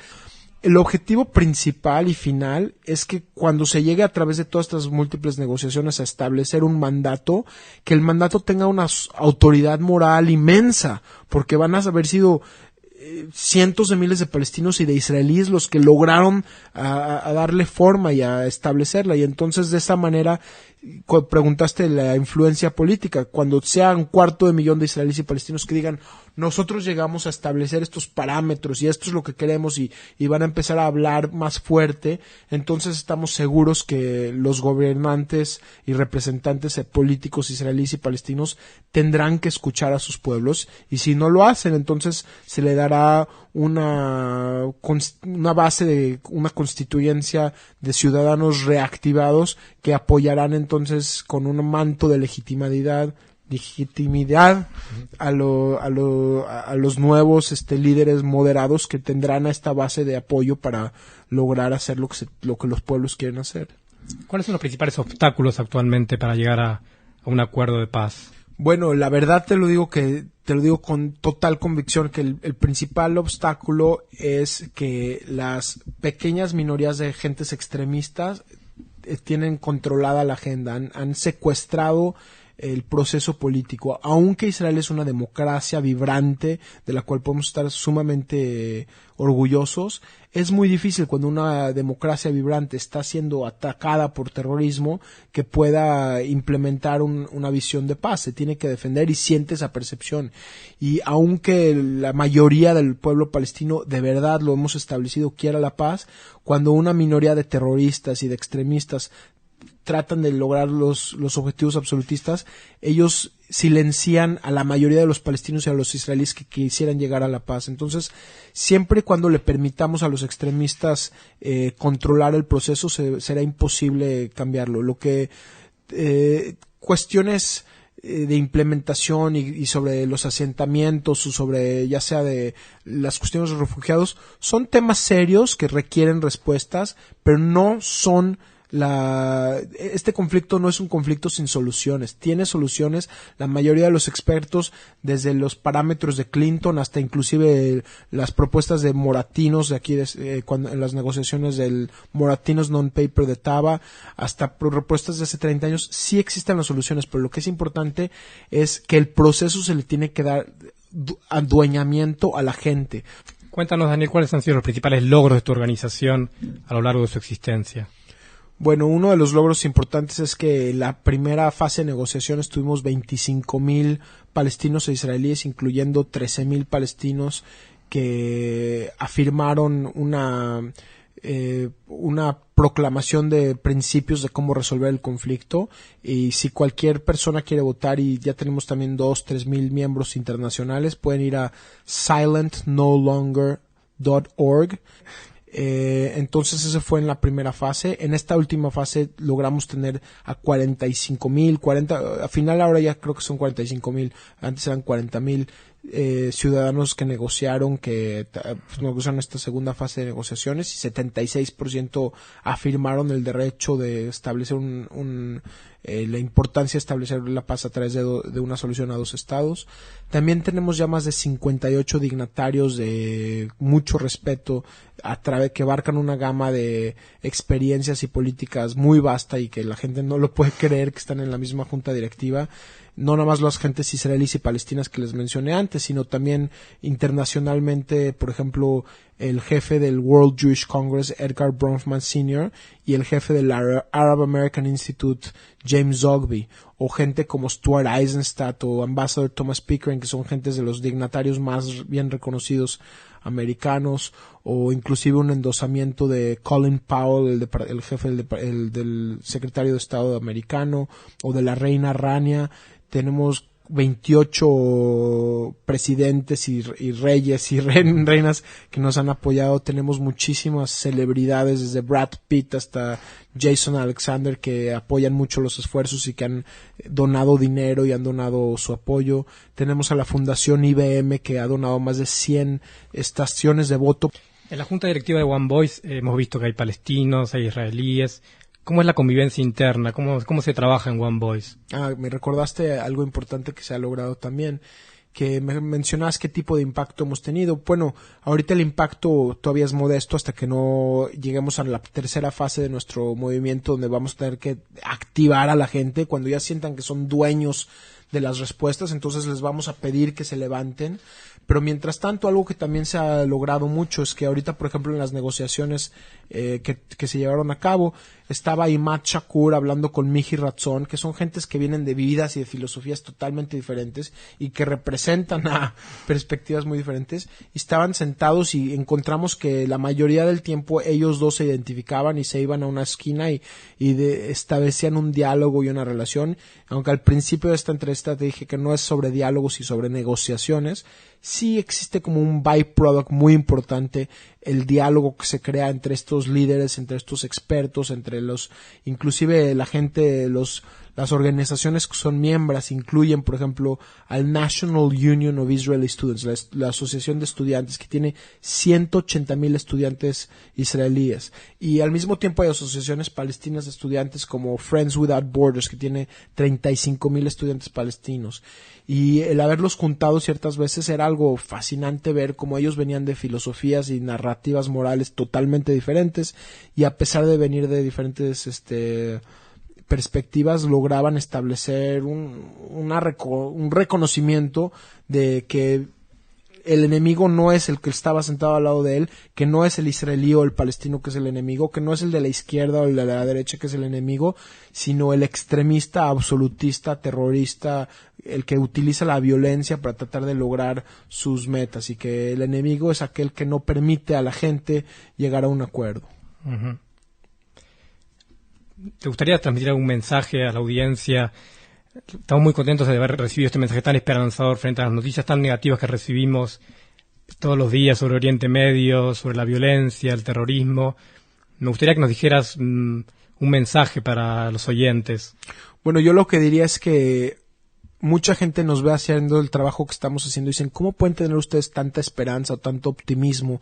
El objetivo principal y final es que cuando se llegue a través de todas estas múltiples negociaciones a establecer un mandato, que el mandato tenga una autoridad moral inmensa, porque van a haber sido cientos de miles de palestinos y de israelíes los que lograron a darle forma y a establecerla, y entonces de esa manera preguntaste la influencia política, cuando sea 250,000 de israelíes y palestinos que digan, nosotros llegamos a establecer estos parámetros y esto es lo que queremos, y van a empezar a hablar más fuerte, entonces estamos seguros que los gobernantes y representantes políticos israelíes y palestinos tendrán que escuchar a sus pueblos, y si no lo hacen, entonces se le dará una base de una constituyencia de ciudadanos reactivados que apoyarán entonces con un manto de legitimidad a los nuevos líderes moderados que tendrán a esta base de apoyo para lograr hacer lo que los pueblos quieren hacer. ¿Cuáles son los principales obstáculos actualmente para llegar a un acuerdo de paz? Bueno, la verdad te lo digo con total convicción que el principal obstáculo es que las pequeñas minorías de gentes extremistas tienen controlada la agenda, han secuestrado el proceso político. Aunque Israel es una democracia vibrante de la cual podemos estar sumamente orgullosos, es muy difícil cuando una democracia vibrante está siendo atacada por terrorismo que pueda implementar una visión de paz. Se tiene que defender y siente esa percepción. Y aunque la mayoría del pueblo palestino de verdad lo hemos establecido quiera la paz, cuando una minoría de terroristas y de extremistas tratan de lograr los objetivos absolutistas, ellos silencian a la mayoría de los palestinos y a los israelíes que quisieran llegar a la paz. Entonces, siempre y cuando le permitamos a los extremistas controlar el proceso, será imposible cambiarlo. Lo que cuestiones de implementación y sobre los asentamientos o sobre ya sea de las cuestiones de refugiados son temas serios que requieren respuestas, pero no son este conflicto no es un conflicto sin soluciones, tiene soluciones. La mayoría de los expertos, desde los parámetros de Clinton hasta inclusive las propuestas de Moratinos de aquí en las negociaciones del Moratinos non-paper de Taba, hasta propuestas de hace 30 años, sí existen las soluciones, pero lo que es importante es que el proceso se le tiene que dar adueñamiento a la gente. Cuéntanos, Daniel, cuáles han sido los principales logros de tu organización a lo largo de su existencia. Bueno, uno de los logros importantes es que en la primera fase de negociaciones tuvimos 25,000 palestinos e israelíes, incluyendo 13,000 palestinos que afirmaron una proclamación de principios de cómo resolver el conflicto. Y si cualquier persona quiere votar, y ya tenemos también 2,000-3,000 miembros internacionales, pueden ir a silentnolonger.org. Entonces ese fue en la primera fase. En esta última fase logramos tener a 45,000, al final ahora ya creo que son 45,000, antes eran 40,000 ciudadanos que negociaron esta segunda fase de negociaciones, y 76% afirmaron el derecho de establecer la importancia de establecer la paz a través de una solución a dos estados. También tenemos ya más de 58 dignatarios de mucho respeto que abarcan una gama de experiencias y políticas muy vasta y que la gente no lo puede creer que están en la misma junta directiva. No nada más las gentes israelíes y palestinas que les mencioné antes, sino también internacionalmente, por ejemplo, el jefe del World Jewish Congress, Edgar Bronfman Sr., y el jefe del Arab American Institute, James Zogby, o gente como Stuart Eisenstadt o Ambassador Thomas Pickering, que son gentes de los dignatarios más bien reconocidos americanos, o inclusive un endosamiento de Colin Powell, el jefe del secretario de Estado americano, o de la reina Rania. Tenemos 28 presidentes y reyes y reinas que nos han apoyado. Tenemos muchísimas celebridades, desde Brad Pitt hasta Jason Alexander, que apoyan mucho los esfuerzos y que han donado dinero y han donado su apoyo. Tenemos a la Fundación IBM, que ha donado más de 100 estaciones de voto. En la junta directiva de One Voice hemos visto que hay palestinos, hay israelíes. ¿Cómo es la convivencia interna? ¿Cómo se trabaja en One Voice? Me recordaste algo importante que se ha logrado también, que me mencionabas qué tipo de impacto hemos tenido. Bueno, ahorita el impacto todavía es modesto hasta que no lleguemos a la tercera fase de nuestro movimiento, donde vamos a tener que activar a la gente. Cuando ya sientan que son dueños de las respuestas, entonces les vamos a pedir que se levanten. Pero mientras tanto, algo que también se ha logrado mucho es que ahorita, por ejemplo, en las negociaciones que se llevaron a cabo, estaba Imad Shakur hablando con Mihi Ratzon, que son gentes que vienen de vidas y de filosofías totalmente diferentes y que representan a perspectivas muy diferentes, y estaban sentados y encontramos que la mayoría del tiempo ellos dos se identificaban y se iban a una esquina y establecían un diálogo y una relación. Aunque al principio de esta entrevista te dije que no es sobre diálogos y sobre negociaciones, sí existe como un byproduct muy importante el diálogo que se crea entre estos líderes, entre estos expertos, entre inclusive la gente, las organizaciones que son miembros incluyen, por ejemplo, al National Union of Israeli Students, la asociación de estudiantes, que tiene 180,000 estudiantes israelíes, y al mismo tiempo hay asociaciones palestinas de estudiantes como Friends Without Borders, que tiene 35,000 estudiantes palestinos. Y el haberlos juntado ciertas veces era algo fascinante ver cómo ellos venían de filosofías y narrativas morales totalmente diferentes, y a pesar de venir de diferentes perspectivas lograban establecer un reconocimiento de que el enemigo no es el que estaba sentado al lado de él, que no es el israelí o el palestino que es el enemigo, que no es el de la izquierda o el de la derecha que es el enemigo, sino el extremista, absolutista, terrorista, el que utiliza la violencia para tratar de lograr sus metas, y que el enemigo es aquel que no permite a la gente llegar a un acuerdo. Uh-huh. ¿Te gustaría transmitir algún mensaje a la audiencia? Estamos muy contentos de haber recibido este mensaje tan esperanzador frente a las noticias tan negativas que recibimos todos los días sobre Oriente Medio, sobre la violencia, el terrorismo. Me gustaría que nos dijeras un mensaje para los oyentes. Bueno, yo lo que diría es que mucha gente nos ve haciendo el trabajo que estamos haciendo y dicen, ¿cómo pueden tener ustedes tanta esperanza o tanto optimismo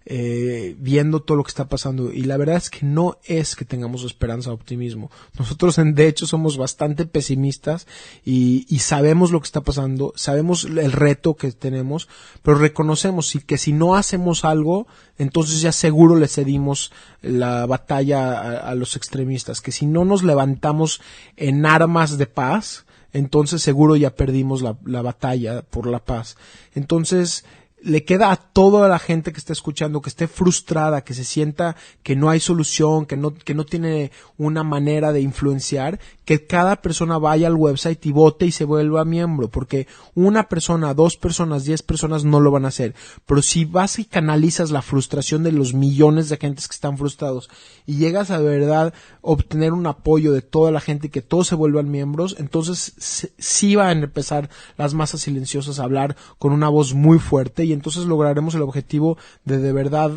viendo todo lo que está pasando? Y la verdad es que no es que tengamos esperanza o optimismo. Nosotros, de hecho, somos bastante pesimistas y sabemos lo que está pasando, sabemos el reto que tenemos, pero reconocemos que si no hacemos algo, entonces ya seguro le cedimos la batalla a los extremistas, que si no nos levantamos en armas de paz, entonces seguro ya perdimos la batalla por la paz. Entonces le queda a toda la gente que está escuchando, que esté frustrada, que se sienta que no hay solución, que no tiene una manera de influenciar, que cada persona vaya al website y vote y se vuelva miembro, porque una persona, 2 personas, 10 personas no lo van a hacer. Pero si vas y canalizas la frustración de los millones de gentes que están frustrados y llegas a de verdad obtener un apoyo de toda la gente y que todos se vuelvan miembros, entonces sí van a empezar las masas silenciosas a hablar con una voz muy fuerte, y entonces lograremos el objetivo de verdad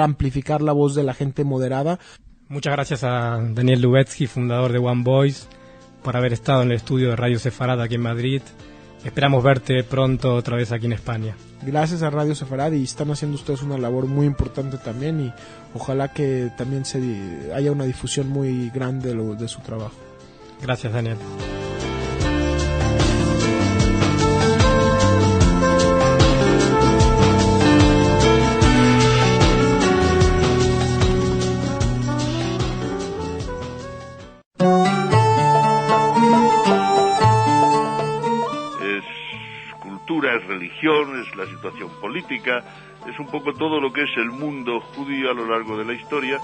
amplificar la voz de la gente moderada. Muchas gracias a Daniel Lubetsky, fundador de One Voice, por haber estado en el estudio de Radio Sefarad aquí en Madrid. Esperamos verte pronto otra vez aquí en España. Gracias a Radio Sefarad, y están haciendo ustedes una labor muy importante también, y ojalá que también haya una difusión muy grande de su trabajo. Gracias, Daniel. Es religión, es la situación política, es un poco todo lo que es el mundo judío a lo largo de la historia.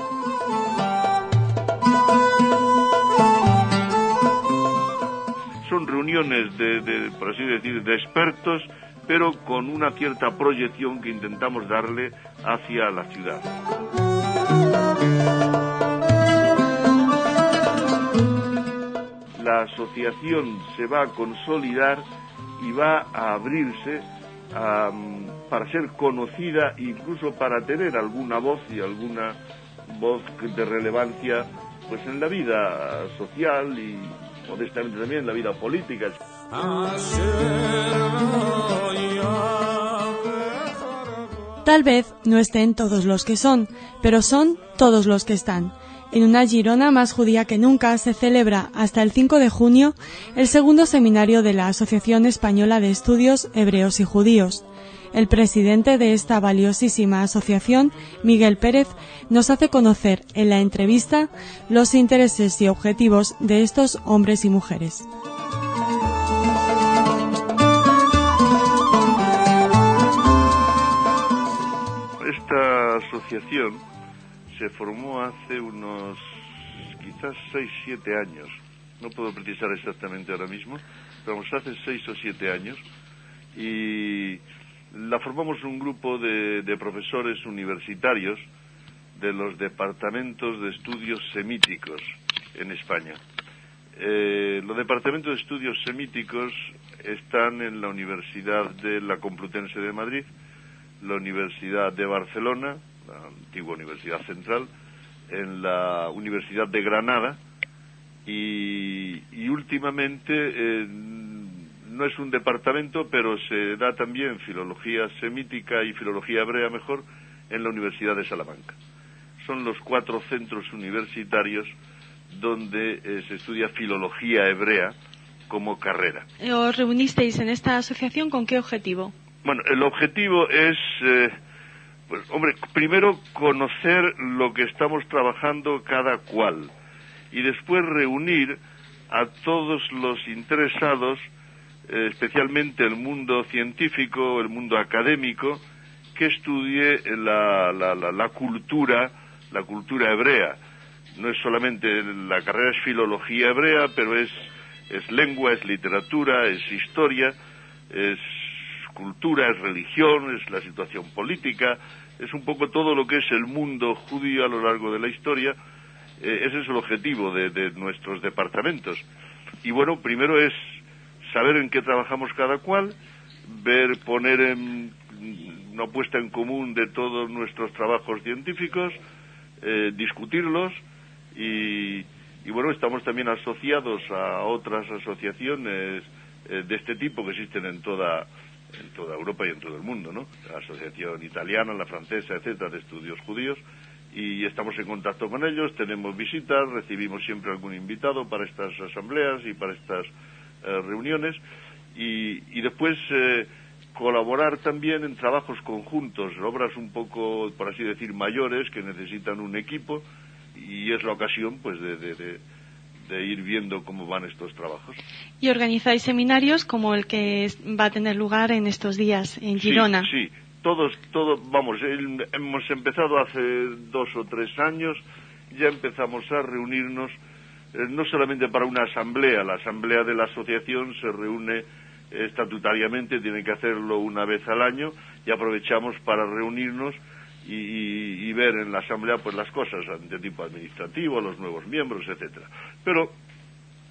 Son reuniones por así decir, de expertos, pero con una cierta proyección que intentamos darle hacia la ciudad. La asociación se va a consolidar y va a abrirse para ser conocida, incluso para tener alguna voz y alguna voz de relevancia pues en la vida social y modestamente también en la vida política. Tal vez no estén todos los que son, pero son todos los que están. En una Girona más judía que nunca se celebra hasta el 5 de junio el segundo seminario de la Asociación Española de Estudios Hebreos y Judíos. El presidente de esta valiosísima asociación, Miguel Pérez, nos hace conocer en la entrevista los intereses y objetivos de estos hombres y mujeres. Esta asociación se formó hace unos quizás 6-7 años, no puedo precisar exactamente ahora mismo, pero hace 6 o 7 años, y la formamos un grupo de profesores universitarios de los departamentos de estudios semíticos en España. Los departamentos de estudios semíticos están en la Universidad de la Complutense de Madrid, la Universidad de Barcelona, la antigua Universidad Central, en la Universidad de Granada, y últimamente no es un departamento, pero se da también filología semítica y filología hebrea mejor en la Universidad de Salamanca. Son los 4 centros universitarios donde se estudia filología hebrea como carrera. ¿Os reunisteis en esta asociación con qué objetivo? Bueno, el objetivo es, pues, hombre, primero conocer lo que estamos trabajando cada cual y después reunir a todos los interesados, especialmente el mundo científico, el mundo académico, que estudie la cultura hebrea. No es solamente, la carrera es filología hebrea, pero es lengua, es literatura, es historia, es cultura, es religión, es la situación política, es un poco todo lo que es el mundo judío a lo largo de la historia. Ese es el objetivo de nuestros departamentos. Y bueno, primero es saber en qué trabajamos cada cual, poner en una puesta en común de todos nuestros trabajos científicos, discutirlos y bueno, estamos también asociados a otras asociaciones de este tipo que existen en toda Europa y en todo el mundo, ¿no? La asociación italiana, la francesa, etcétera, de estudios judíos, y estamos en contacto con ellos, tenemos visitas, recibimos siempre algún invitado para estas asambleas y para estas reuniones, y después colaborar también en trabajos conjuntos, obras un poco, por así decir, mayores, que necesitan un equipo, y es la ocasión pues de ir viendo cómo van estos trabajos. Y organizáis seminarios como el que va a tener lugar en estos días en Girona. Sí, vamos, hemos empezado hace 2 o 3 años, ya empezamos a reunirnos, no solamente para una asamblea, la asamblea de la asociación se reúne estatutariamente, tiene que hacerlo una vez al año, y aprovechamos para reunirnos y ver en la asamblea pues las cosas de tipo administrativo, los nuevos miembros, etcétera. Pero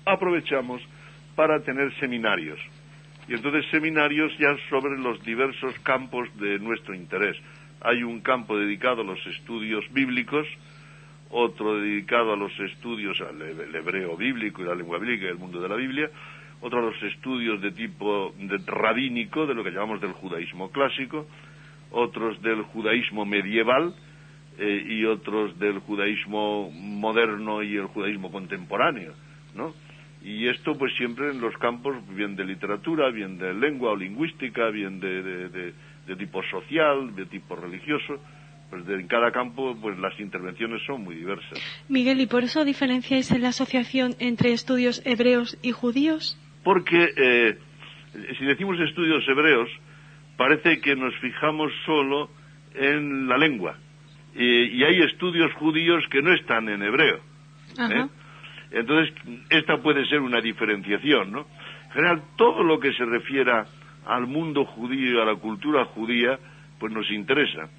aprovechamos para tener seminarios, y entonces seminarios ya sobre los diversos campos de nuestro interés. Hay un campo dedicado a los estudios bíblicos, otro dedicado a los estudios al hebreo bíblico y la lengua bíblica y el mundo de la Biblia, otro a los estudios de tipo rabínico, de lo que llamamos del judaísmo clásico, otros del judaísmo medieval y otros del judaísmo moderno y el judaísmo contemporáneo, ¿no? Y esto pues siempre en los campos bien de literatura, bien de lengua o lingüística, bien de tipo social, de tipo religioso. Pues en cada campo pues las intervenciones son muy diversas. Miguel, ¿y por eso diferenciáis en la asociación entre estudios hebreos y judíos? Porque si decimos estudios hebreos, parece que nos fijamos solo en la lengua. Y hay estudios judíos que no están en hebreo. Entonces, esta puede ser una diferenciación, ¿no? En general, todo lo que se refiera al mundo judío, a la cultura judía, pues nos interesa.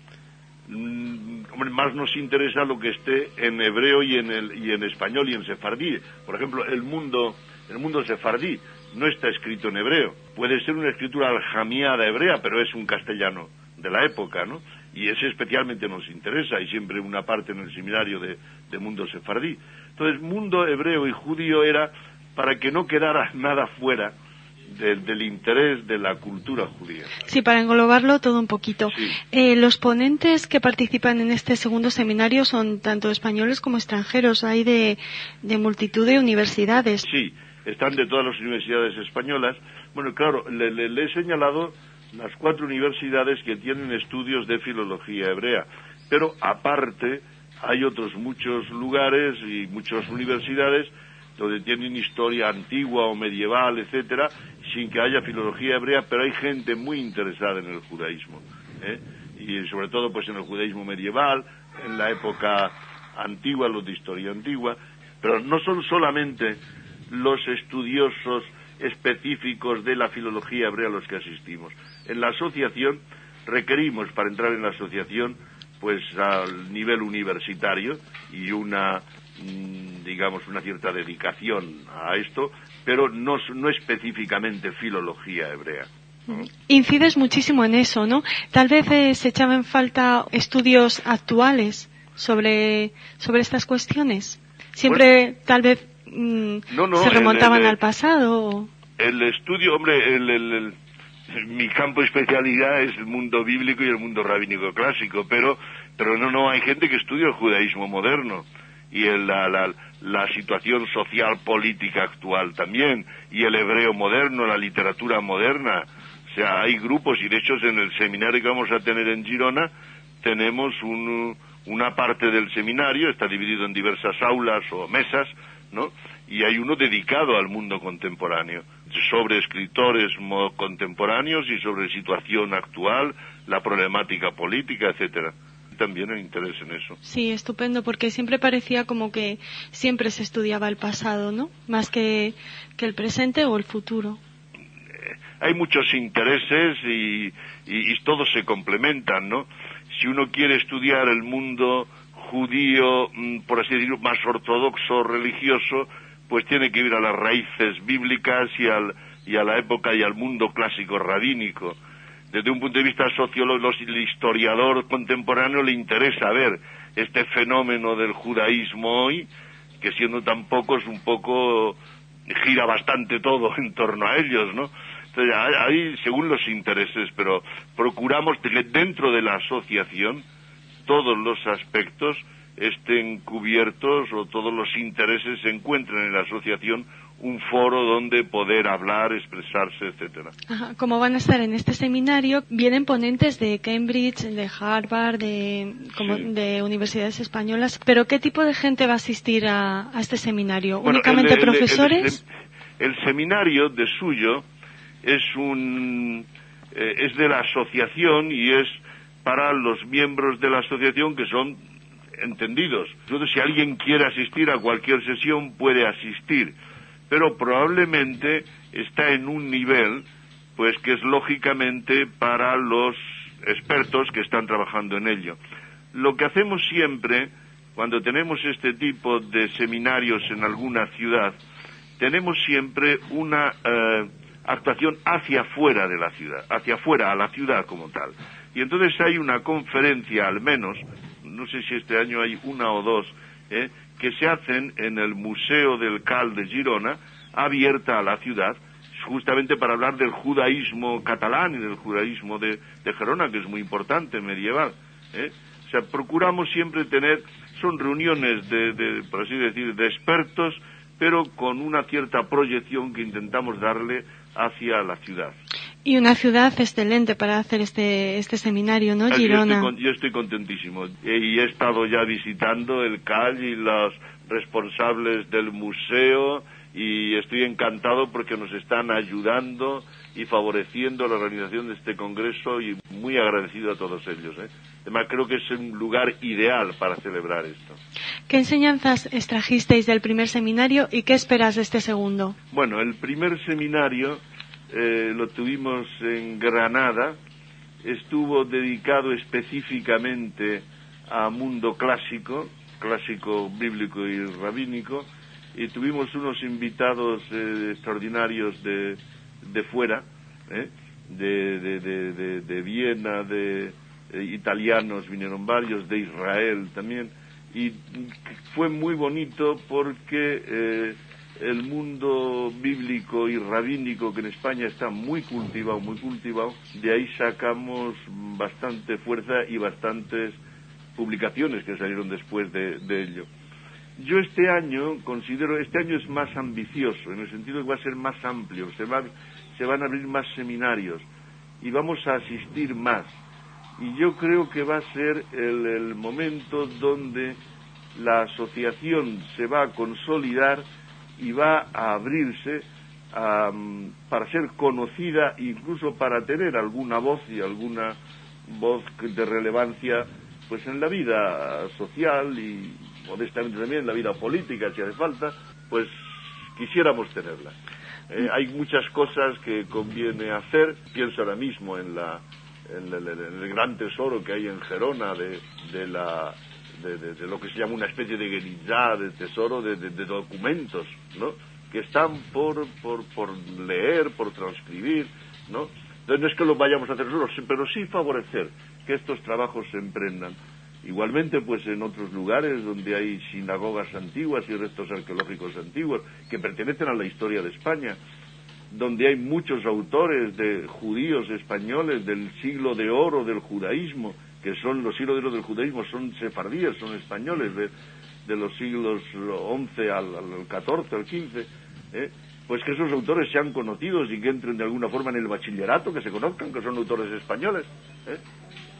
Más nos interesa lo que esté en hebreo y en español y en sefardí. Por ejemplo, el mundo sefardí no está escrito en hebreo. Puede ser una escritura aljamiada hebrea, pero es un castellano de la época, ¿no? Y ese especialmente nos interesa, y siempre una parte en el seminario de mundo sefardí. Entonces, mundo hebreo y judío era para que no quedara nada fuera del interés de la cultura judía. Sí, para englobarlo todo un poquito. Sí. Los ponentes que participan en este segundo seminario son tanto españoles como extranjeros. Hay de multitud de universidades. Sí, están de todas las universidades españolas. Bueno, claro, le he señalado las 4 universidades que tienen estudios de filología hebrea, pero aparte hay otros muchos lugares y muchas universidades donde tienen historia antigua o medieval, etcétera, sin que haya filología hebrea, pero hay gente muy interesada en el judaísmo, y sobre todo pues en el judaísmo medieval, en la época antigua, los de historia antigua, pero no son solamente los estudiosos específicos de la filología hebrea a los que asistimos. En la asociación requerimos, para entrar en la asociación, pues al nivel universitario y una cierta dedicación a esto, pero no específicamente filología hebrea, ¿no? Incides muchísimo en eso, ¿no? Tal vez se echaba en falta estudios actuales sobre estas cuestiones. Siempre tal vez se remontaban al pasado. El estudio, hombre, mi campo de especialidad es el mundo bíblico y el mundo rabínico clásico, pero no hay gente que estudia el judaísmo moderno y la situación social política actual también, y el hebreo moderno, la literatura moderna. O sea, hay grupos, y de hecho en el seminario que vamos a tener en Girona tenemos una parte del seminario, está dividido en diversas aulas o mesas, ¿no? Y hay uno dedicado al mundo contemporáneo, sobre escritores contemporáneos y sobre situación actual, la problemática política, etcétera. También hay interés en eso. Sí, estupendo, porque siempre parecía como que siempre se estudiaba el pasado, ¿no? Más que el presente o el futuro. Hay muchos intereses y todos se complementan, ¿no? Si uno quiere estudiar el mundo judío, por así decirlo, más ortodoxo, religioso, pues tiene que ir a las raíces bíblicas y a la época y al mundo clásico rabínico. Desde un punto de vista sociológico, el historiador contemporáneo le interesa ver este fenómeno del judaísmo hoy, que siendo tan pocos, un poco gira bastante todo en torno a ellos, ¿no? Entonces, ahí según los intereses, pero procuramos que dentro de la asociación todos los aspectos estén cubiertos o todos los intereses se encuentren en la asociación un foro donde poder hablar, expresarse, etcétera. Ajá. Como van a estar en este seminario, vienen ponentes de Cambridge, de Harvard, de universidades españolas, pero ¿qué tipo de gente va a asistir a este seminario? Bueno, ¿únicamente profesores? El seminario de suyo es de la asociación y es para los miembros de la asociación que son entendidos. Entonces, si alguien quiere asistir a cualquier sesión, puede asistir, pero probablemente está en un nivel, pues que es lógicamente para los expertos que están trabajando en ello. Lo que hacemos siempre, cuando tenemos este tipo de seminarios en alguna ciudad, tenemos siempre una actuación hacia afuera de la ciudad, hacia afuera, a la ciudad como tal. Y entonces hay una conferencia, al menos, no sé si este año hay una o dos, que se hacen en el Museo del Cal de Girona, abierta a la ciudad, justamente para hablar del judaísmo catalán y del judaísmo de Gerona, que es muy importante, medieval. O sea, procuramos siempre tener, son reuniones por así decir, de expertos, pero con una cierta proyección que intentamos darle hacia la ciudad. Y una ciudad excelente para hacer este seminario, ¿no, Girona? Yo estoy contentísimo. Y he estado ya visitando el CAL y los responsables del museo y estoy encantado porque nos están ayudando y favoreciendo la organización de este congreso y muy agradecido a todos ellos. Además, creo que es un lugar ideal para celebrar esto. ¿Qué enseñanzas extrajisteis del primer seminario y qué esperas de este segundo? Bueno, el primer seminario lo tuvimos en Granada, estuvo dedicado específicamente a mundo clásico bíblico y rabínico, y tuvimos unos invitados extraordinarios de fuera, de Viena, de italianos vinieron varios, de Israel también, y fue muy bonito porque el mundo bíblico y rabínico, que en España está muy cultivado, de ahí sacamos bastante fuerza y bastantes publicaciones que salieron después de ello. Yo este año es más ambicioso, en el sentido que va a ser más amplio, se van a abrir más seminarios y vamos a asistir más. Y yo creo que va a ser el momento donde la asociación se va a consolidar y va a abrirse para ser conocida, incluso para tener alguna voz de relevancia pues en la vida social y modestamente también en la vida política, si hace falta, pues quisiéramos tenerla. Hay muchas cosas que conviene hacer. Pienso ahora mismo en el gran tesoro que hay en Gerona de lo que se llama una especie de guerilla, de tesoro de documentos, ¿no?, que están por leer, por transcribir, ¿no? Entonces no es que lo vayamos a hacer nosotros, pero sí favorecer que estos trabajos se emprendan. Igualmente, pues en otros lugares donde hay sinagogas antiguas y restos arqueológicos antiguos que pertenecen a la historia de España, donde hay muchos autores de judíos españoles del siglo de oro del judaísmo, que son los siglos de oro del judaísmo, son sefardíes, son españoles de los siglos XI al XIV, al XV, pues que esos autores sean conocidos y que entren de alguna forma en el bachillerato, que se conozcan, que son autores españoles,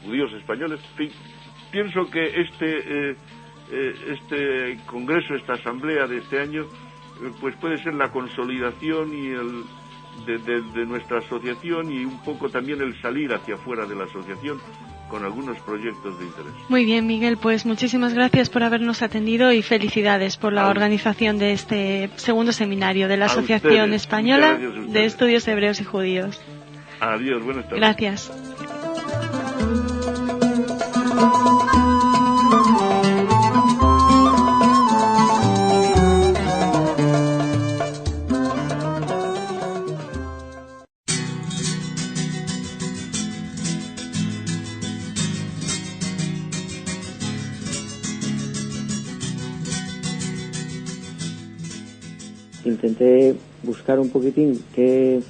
judíos españoles. En fin, pienso que este congreso, esta asamblea de este año, pues puede ser la consolidación y de nuestra asociación, y un poco también el salir hacia afuera de la asociación con algunos proyectos de interés. Muy bien, Miguel, pues muchísimas gracias por habernos atendido y felicidades por la organización de este segundo seminario de la Asociación Española de Estudios Hebreos y Judíos. Adiós, buenas tardes. Gracias. Intenté buscar un poquitín qué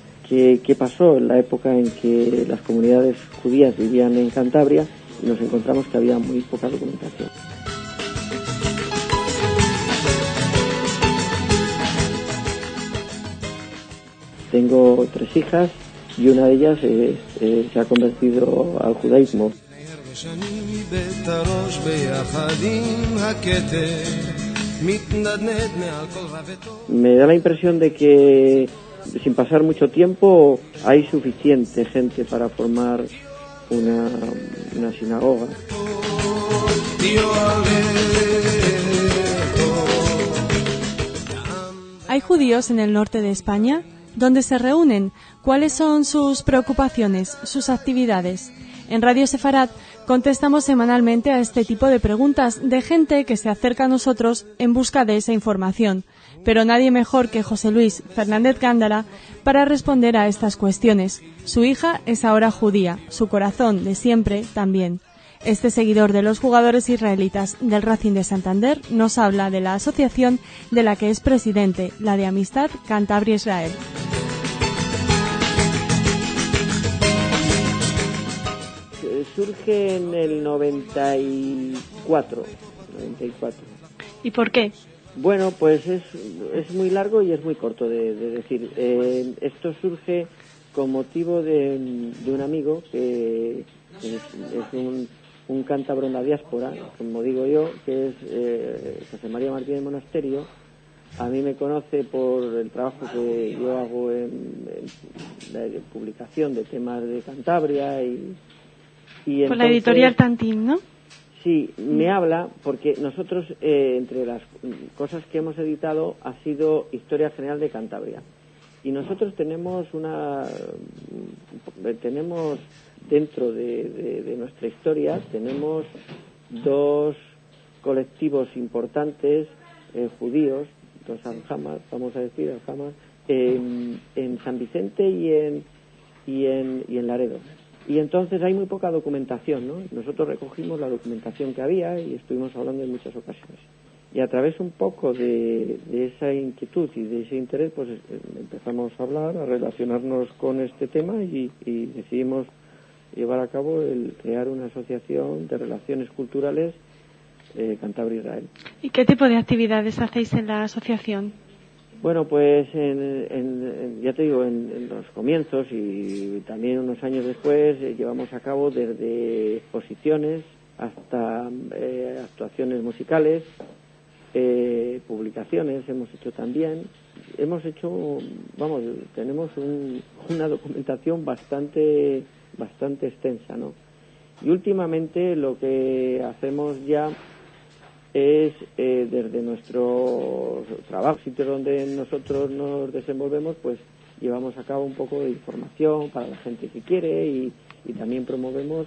pasó en la época en que las comunidades judías vivían en Cantabria, y nos encontramos que había muy poca documentación. Tengo 3 hijas y una de ellas se ha convertido al judaísmo. Me da la impresión de que sin pasar mucho tiempo hay suficiente gente para formar una sinagoga. ¿Hay judíos en el norte de España? ¿Dónde se reúnen? ¿Cuáles son sus preocupaciones, sus actividades? En Radio Sefarad contestamos semanalmente a este tipo de preguntas de gente que se acerca a nosotros en busca de esa información, pero nadie mejor que José Luis Fernández Gándara para responder a estas cuestiones. Su hija es ahora judía, su corazón de siempre también. Este seguidor de los jugadores israelitas del Racing de Santander nos habla de la asociación de la que es presidente, la de Amistad Cantabria-Israel. Surge en el 94. ¿Y por qué? Bueno, pues es muy largo y es muy corto de decir. Esto surge con motivo de un amigo que es un cántabro en la diáspora, como digo yo, que es José María Martínez Monasterio. A mí me conoce por el trabajo que yo hago en la publicación de temas de Cantabria y por entonces, la editorial Tantín, ¿no? Sí, me habla porque nosotros, entre las cosas que hemos editado, ha sido Historia General de Cantabria. Y nosotros tenemos dentro de nuestra historia, tenemos 2 colectivos importantes judíos, 2 aljamas, vamos a decir, aljamas, en San Vicente y en Laredo. Y entonces hay muy poca documentación, ¿no? Nosotros recogimos la documentación que había y estuvimos hablando en muchas ocasiones. Y a través un poco de esa inquietud y de ese interés, pues empezamos a hablar, a relacionarnos con este tema y decidimos llevar a cabo el crear una asociación de relaciones culturales Cantabria-Israel. ¿Y qué tipo de actividades hacéis en la asociación? Bueno, pues ya te digo, en los comienzos y también unos años después llevamos a cabo desde exposiciones hasta actuaciones musicales, publicaciones hemos hecho también. Hemos hecho, tenemos una documentación bastante extensa, ¿no? Y últimamente lo que hacemos ya es desde nuestro trabajo, sitio donde nosotros nos desenvolvemos, pues llevamos a cabo un poco de información para la gente que quiere y también promovemos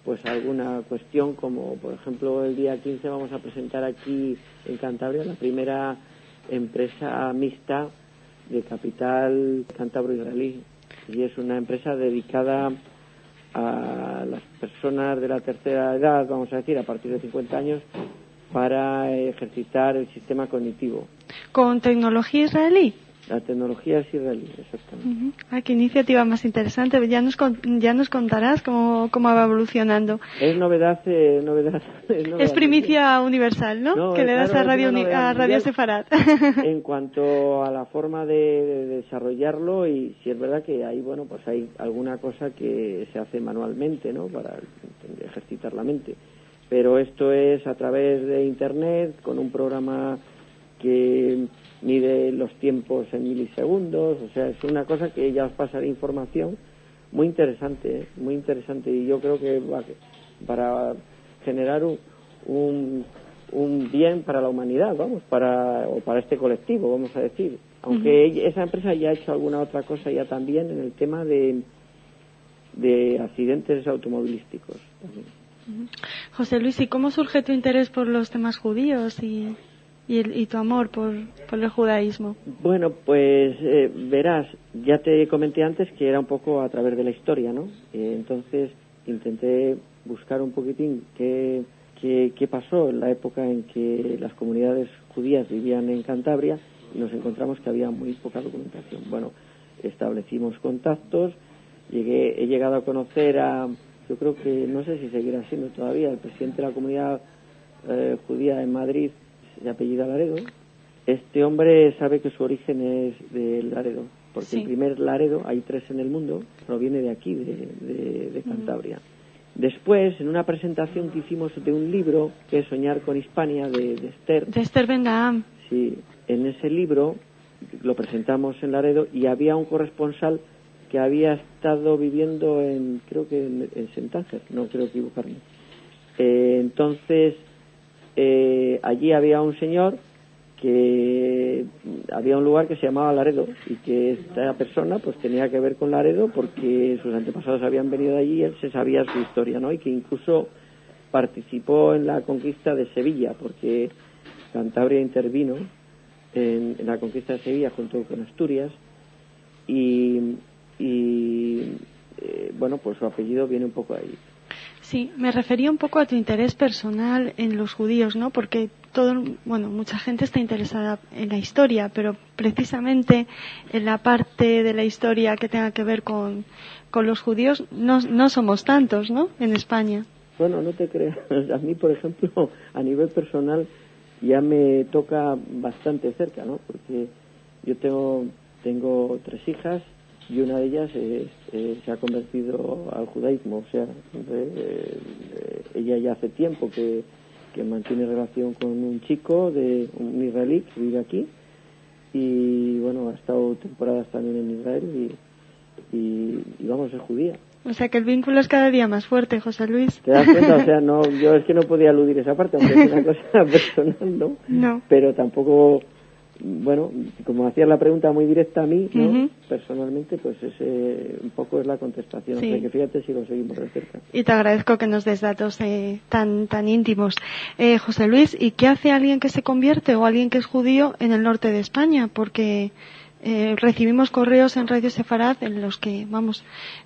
pues alguna cuestión, como por ejemplo el día 15 vamos a presentar aquí en Cantabria la primera empresa mixta de capital cántabro-israelí, y es una empresa dedicada a las personas de la tercera edad, vamos a decir, a partir de 50 años, para ejercitar el sistema cognitivo. ¿Con tecnología israelí? La tecnología es israelí, exactamente. Qué iniciativa más interesante. Ya nos contarás cómo va evolucionando. Es novedad. Es primicia universal, ¿no? No, que le das claro, a Radio Sefarad. En cuanto a la forma de desarrollarlo, y si es verdad que hay, pues hay alguna cosa que se hace manualmente, ¿no? Para ejercitar la mente. pero esto es a través de Internet, con un programa que mide los tiempos en milisegundos, o sea, es una cosa que ya os pasaré información muy interesante, y yo creo que va para generar un bien para la humanidad, vamos, para este colectivo, vamos a decir. Aunque esa empresa ya ha hecho alguna otra cosa ya también en el tema de accidentes automovilísticos. José Luis, ¿y cómo surge tu interés por los temas judíos y tu amor por el judaísmo? Bueno, pues verás, ya te comenté antes que era un poco a través de la historia, ¿no? Entonces intenté buscar un poquitín qué pasó en la época en que las comunidades judías vivían en Cantabria, y nos encontramos que había muy poca documentación. Bueno, establecimos contactos, he llegado a conocer yo creo que, no sé si seguirá siendo todavía, el presidente de la comunidad judía en Madrid, de apellido Laredo. Este hombre sabe que su origen es de Laredo, porque el primer Laredo, hay 3 en el mundo, proviene de aquí, de Cantabria. Después, en una presentación que hicimos de un libro, que es Soñar con Hispania, de Esther. De Esther Ben-Daham. Sí, en ese libro lo presentamos en Laredo y había un corresponsal que había estado viviendo creo que en Sentánger, no quiero equivocarme. Entonces, allí había un señor que había un lugar que se llamaba Laredo y que esta persona pues tenía que ver con Laredo porque sus antepasados habían venido de allí y él se sabía su historia, ¿no? Y que incluso participó en la conquista de Sevilla, porque Cantabria intervino en la conquista de Sevilla junto con Asturias y bueno, pues su apellido viene un poco ahí. Sí, me refería un poco a tu interés personal en los judíos, ¿no? Porque mucha gente está interesada en la historia, pero precisamente en la parte de la historia que tenga que ver con los judíos no somos tantos, ¿no? En España. Bueno, no te creas. A mí, por ejemplo, a nivel personal ya me toca bastante cerca, ¿no? Porque yo tengo 3 hijas y una de ellas se ha convertido al judaísmo, o sea, ella ya hace tiempo que mantiene relación con un chico, un israelí que vive aquí, y bueno, ha estado temporadas también en Israel y vamos, es judía. O sea que el vínculo es cada día más fuerte, José Luis. ¿Te das cuenta? O sea, no, yo es que no podía aludir esa parte, aunque es una cosa personal, ¿no? No. Pero tampoco, bueno, como hacías la pregunta muy directa a mí, ¿no? Uh-huh. Personalmente, pues ese un poco es la contestación. Sí. O sea, que fíjate si lo seguimos de cerca. Y te agradezco que nos des datos tan íntimos. José Luis, ¿y qué hace alguien que se convierte o alguien que es judío en el norte de España? Porque recibimos correos en Radio Sefarad en los que,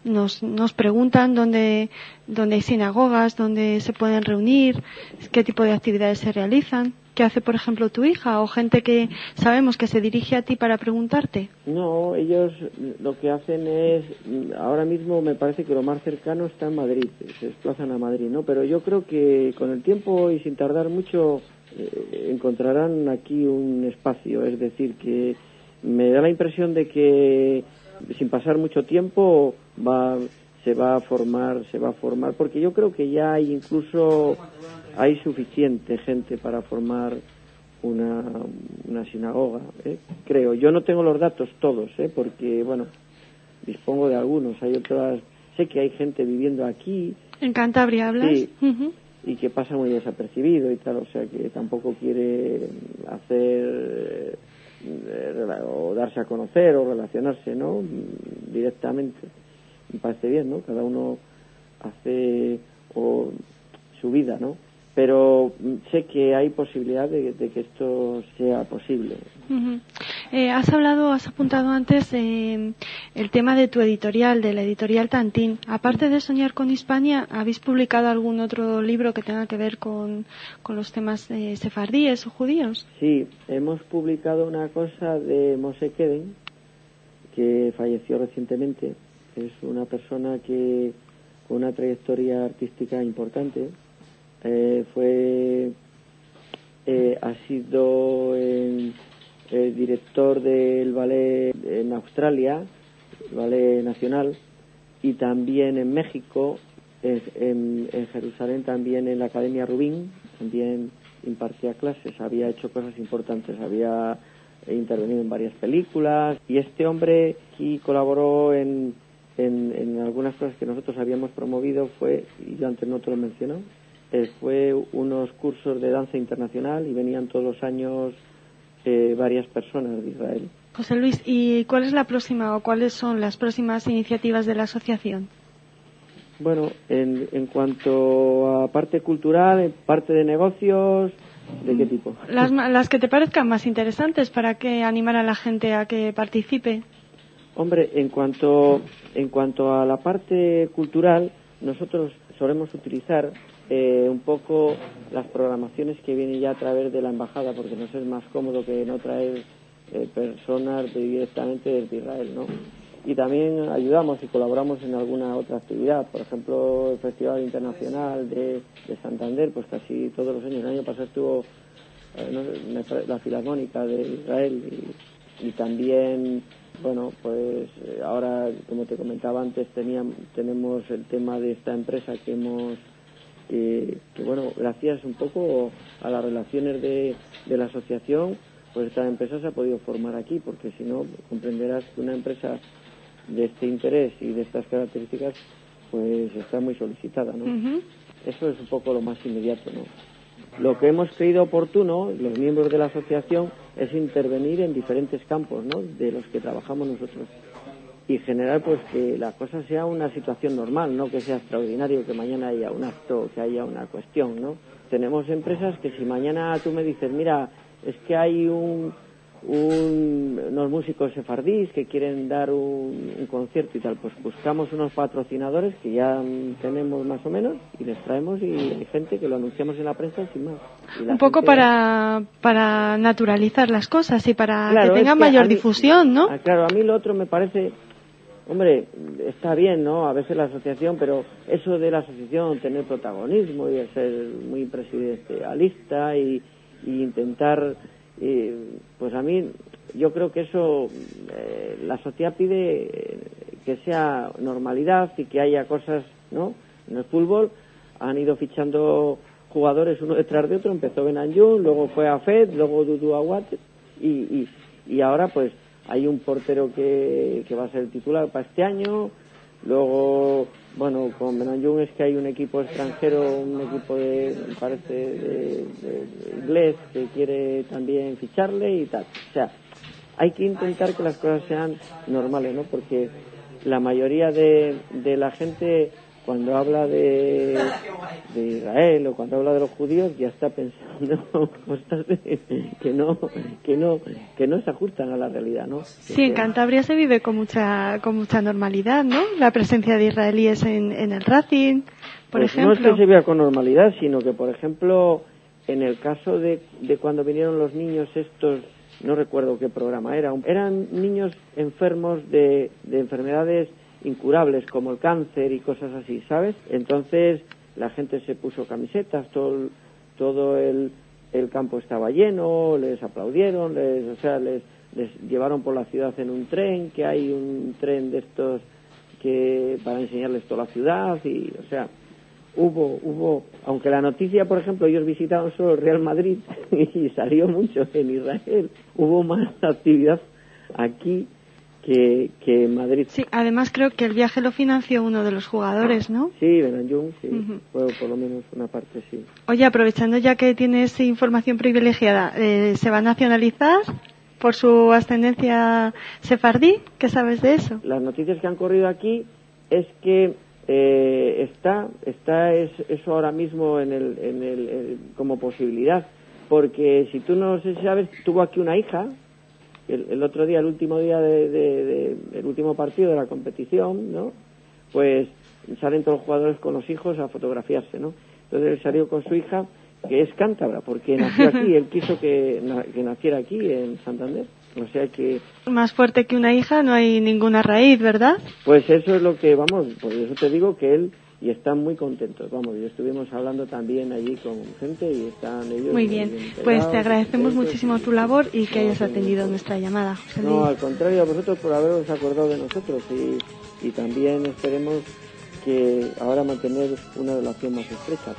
nos preguntan dónde hay sinagogas, dónde se pueden reunir, qué tipo de actividades se realizan. ¿Qué hace, por ejemplo, tu hija o gente que sabemos que se dirige a ti para preguntarte? No, ellos lo que hacen es, ahora mismo me parece que lo más cercano está en Madrid, se desplazan a Madrid, ¿no? Pero yo creo que con el tiempo y sin tardar mucho encontrarán aquí un espacio, es decir, que me da la impresión de que sin pasar mucho tiempo se va a formar, porque yo creo que ya hay suficiente gente para formar una sinagoga, creo. Yo no tengo los datos todos, porque, bueno, dispongo de algunos. Hay otras, sé que hay gente viviendo aquí. ¿En Cantabria hablas? Sí, y que pasa muy desapercibido y tal, o sea que tampoco quiere hacer o darse a conocer o relacionarse, ¿no? Directamente. Me parece bien, ¿no? Cada uno hace su vida, ¿no? Pero sé que hay posibilidad de que esto sea posible. Uh-huh. Has apuntado antes el tema de tu editorial, de la editorial Tantín. Aparte de Soñar con Hispania, ¿habéis publicado algún otro libro que tenga que ver con los temas sefardíes o judíos? Sí, hemos publicado una cosa de Moshe Keden, que falleció recientemente. Es una persona con una trayectoria artística importante. Ha sido el director del ballet en Australia, el ballet nacional, y también en México, En Jerusalén también, en la Academia Rubín, también impartía clases, había hecho cosas importantes, había intervenido en varias películas, y este hombre aquí colaboró en algunas cosas que nosotros habíamos promovido, y yo antes no te lo mencioné, fue unos cursos de danza internacional, y venían todos los años varias personas de Israel. José Luis, ¿y cuál es la próxima o cuáles son las próximas iniciativas de la asociación? Bueno, en cuanto a parte cultural, parte de negocios, ¿de qué tipo? Las que te parezcan más interesantes para que animar a la gente a que participe. Hombre, en cuanto a la parte cultural, nosotros solemos utilizar un poco las programaciones que vienen ya a través de la embajada, porque nos es más cómodo que no traer personas directamente desde Israel, ¿no? Y también ayudamos y colaboramos en alguna otra actividad, por ejemplo, el Festival Internacional de Santander, pues casi todos los años. El año pasado estuvo la Filarmónica de Israel y también, bueno, pues ahora, como te comentaba antes, tenemos el tema de esta empresa que hemos, que bueno, gracias un poco a las relaciones de la asociación, pues esta empresa se ha podido formar aquí, porque si no, comprenderás que una empresa de este interés y de estas características pues está muy solicitada, ¿no? Uh-huh. Eso es un poco lo más inmediato, ¿no? Lo que hemos creído oportuno, los miembros de la asociación, es intervenir en diferentes campos, ¿no?, de los que trabajamos nosotros, y generar pues que la cosa sea una situación normal, no que sea extraordinario, que mañana haya un acto, que haya una cuestión, ¿no? Tenemos empresas que si mañana tú me dices, mira, es que hay unos músicos sefardíes que quieren dar un concierto y tal, pues buscamos unos patrocinadores que ya tenemos más o menos y les traemos, y hay gente que lo anunciamos en la prensa sin más. Un poco para naturalizar las cosas y para que tengan mayor difusión, ¿no? Claro, a mí lo otro me parece, hombre, está bien, ¿no?, a veces la asociación, pero eso de la asociación, tener protagonismo y ser muy presidencialista y intentar, pues a mí, yo creo que eso, la sociedad pide que sea normalidad y que haya cosas, ¿no? En el fútbol han ido fichando jugadores uno detrás de otro, empezó Benanyun, luego fue Afed, luego Dudu Awad, y ahora pues hay un portero que va a ser el titular para este año. Luego, bueno, con Benanyun es que hay un equipo extranjero, un equipo de inglés que quiere también ficharle y tal. O sea, hay que intentar que las cosas sean normales, ¿no? Porque la mayoría de la gente, cuando habla de Israel o cuando habla de los judíos, ya está pensando cosas que no se ajustan a la realidad, ¿no? Sí, en Cantabria se vive con mucha normalidad, ¿no? La presencia de israelíes en el Racing, por ejemplo. No es que se vea con normalidad, sino que, por ejemplo, en el caso de cuando vinieron los niños estos, no recuerdo qué programa eran niños enfermos de enfermedades incurables como el cáncer y cosas así, ¿sabes? Entonces la gente se puso camisetas, todo el campo estaba lleno, les aplaudieron, les llevaron por la ciudad en un tren, que hay un tren de estos que para enseñarles toda la ciudad, y o sea, hubo, aunque la noticia, por ejemplo, ellos visitaron solo el Real Madrid y salió mucho en Israel, hubo más actividad aquí que en Madrid. Sí, además creo que el viaje lo financió uno de los jugadores, ¿no? Sí, Benanyun, sí, fue por lo menos una parte, sí. Oye, aprovechando ya que tienes información privilegiada, ¿se va a nacionalizar por su ascendencia sefardí? ¿Qué sabes de eso? Las noticias que han corrido aquí es que está eso ahora mismo en el como posibilidad, porque si tú no sé si sabes, tuvo aquí una hija. El otro día, el último día el último partido de la competición, ¿no?, pues salen todos los jugadores con los hijos a fotografiarse, ¿no? Entonces él salió con su hija, que es cántabra, porque nació aquí, él quiso que naciera aquí, en Santander. O sea que... Más fuerte que una hija no hay ninguna raíz, ¿verdad? Pues eso es lo que, vamos, por eso te digo que él... Y están muy contentos, vamos, y estuvimos hablando también allí con gente y están ellos... Muy bien, pues te agradecemos muchísimo tu labor y que hayas atendido nuestra llamada, José Luis. No, al contrario, a vosotros por haberos acordado de nosotros, y también esperemos que ahora mantener una relación más estrecha.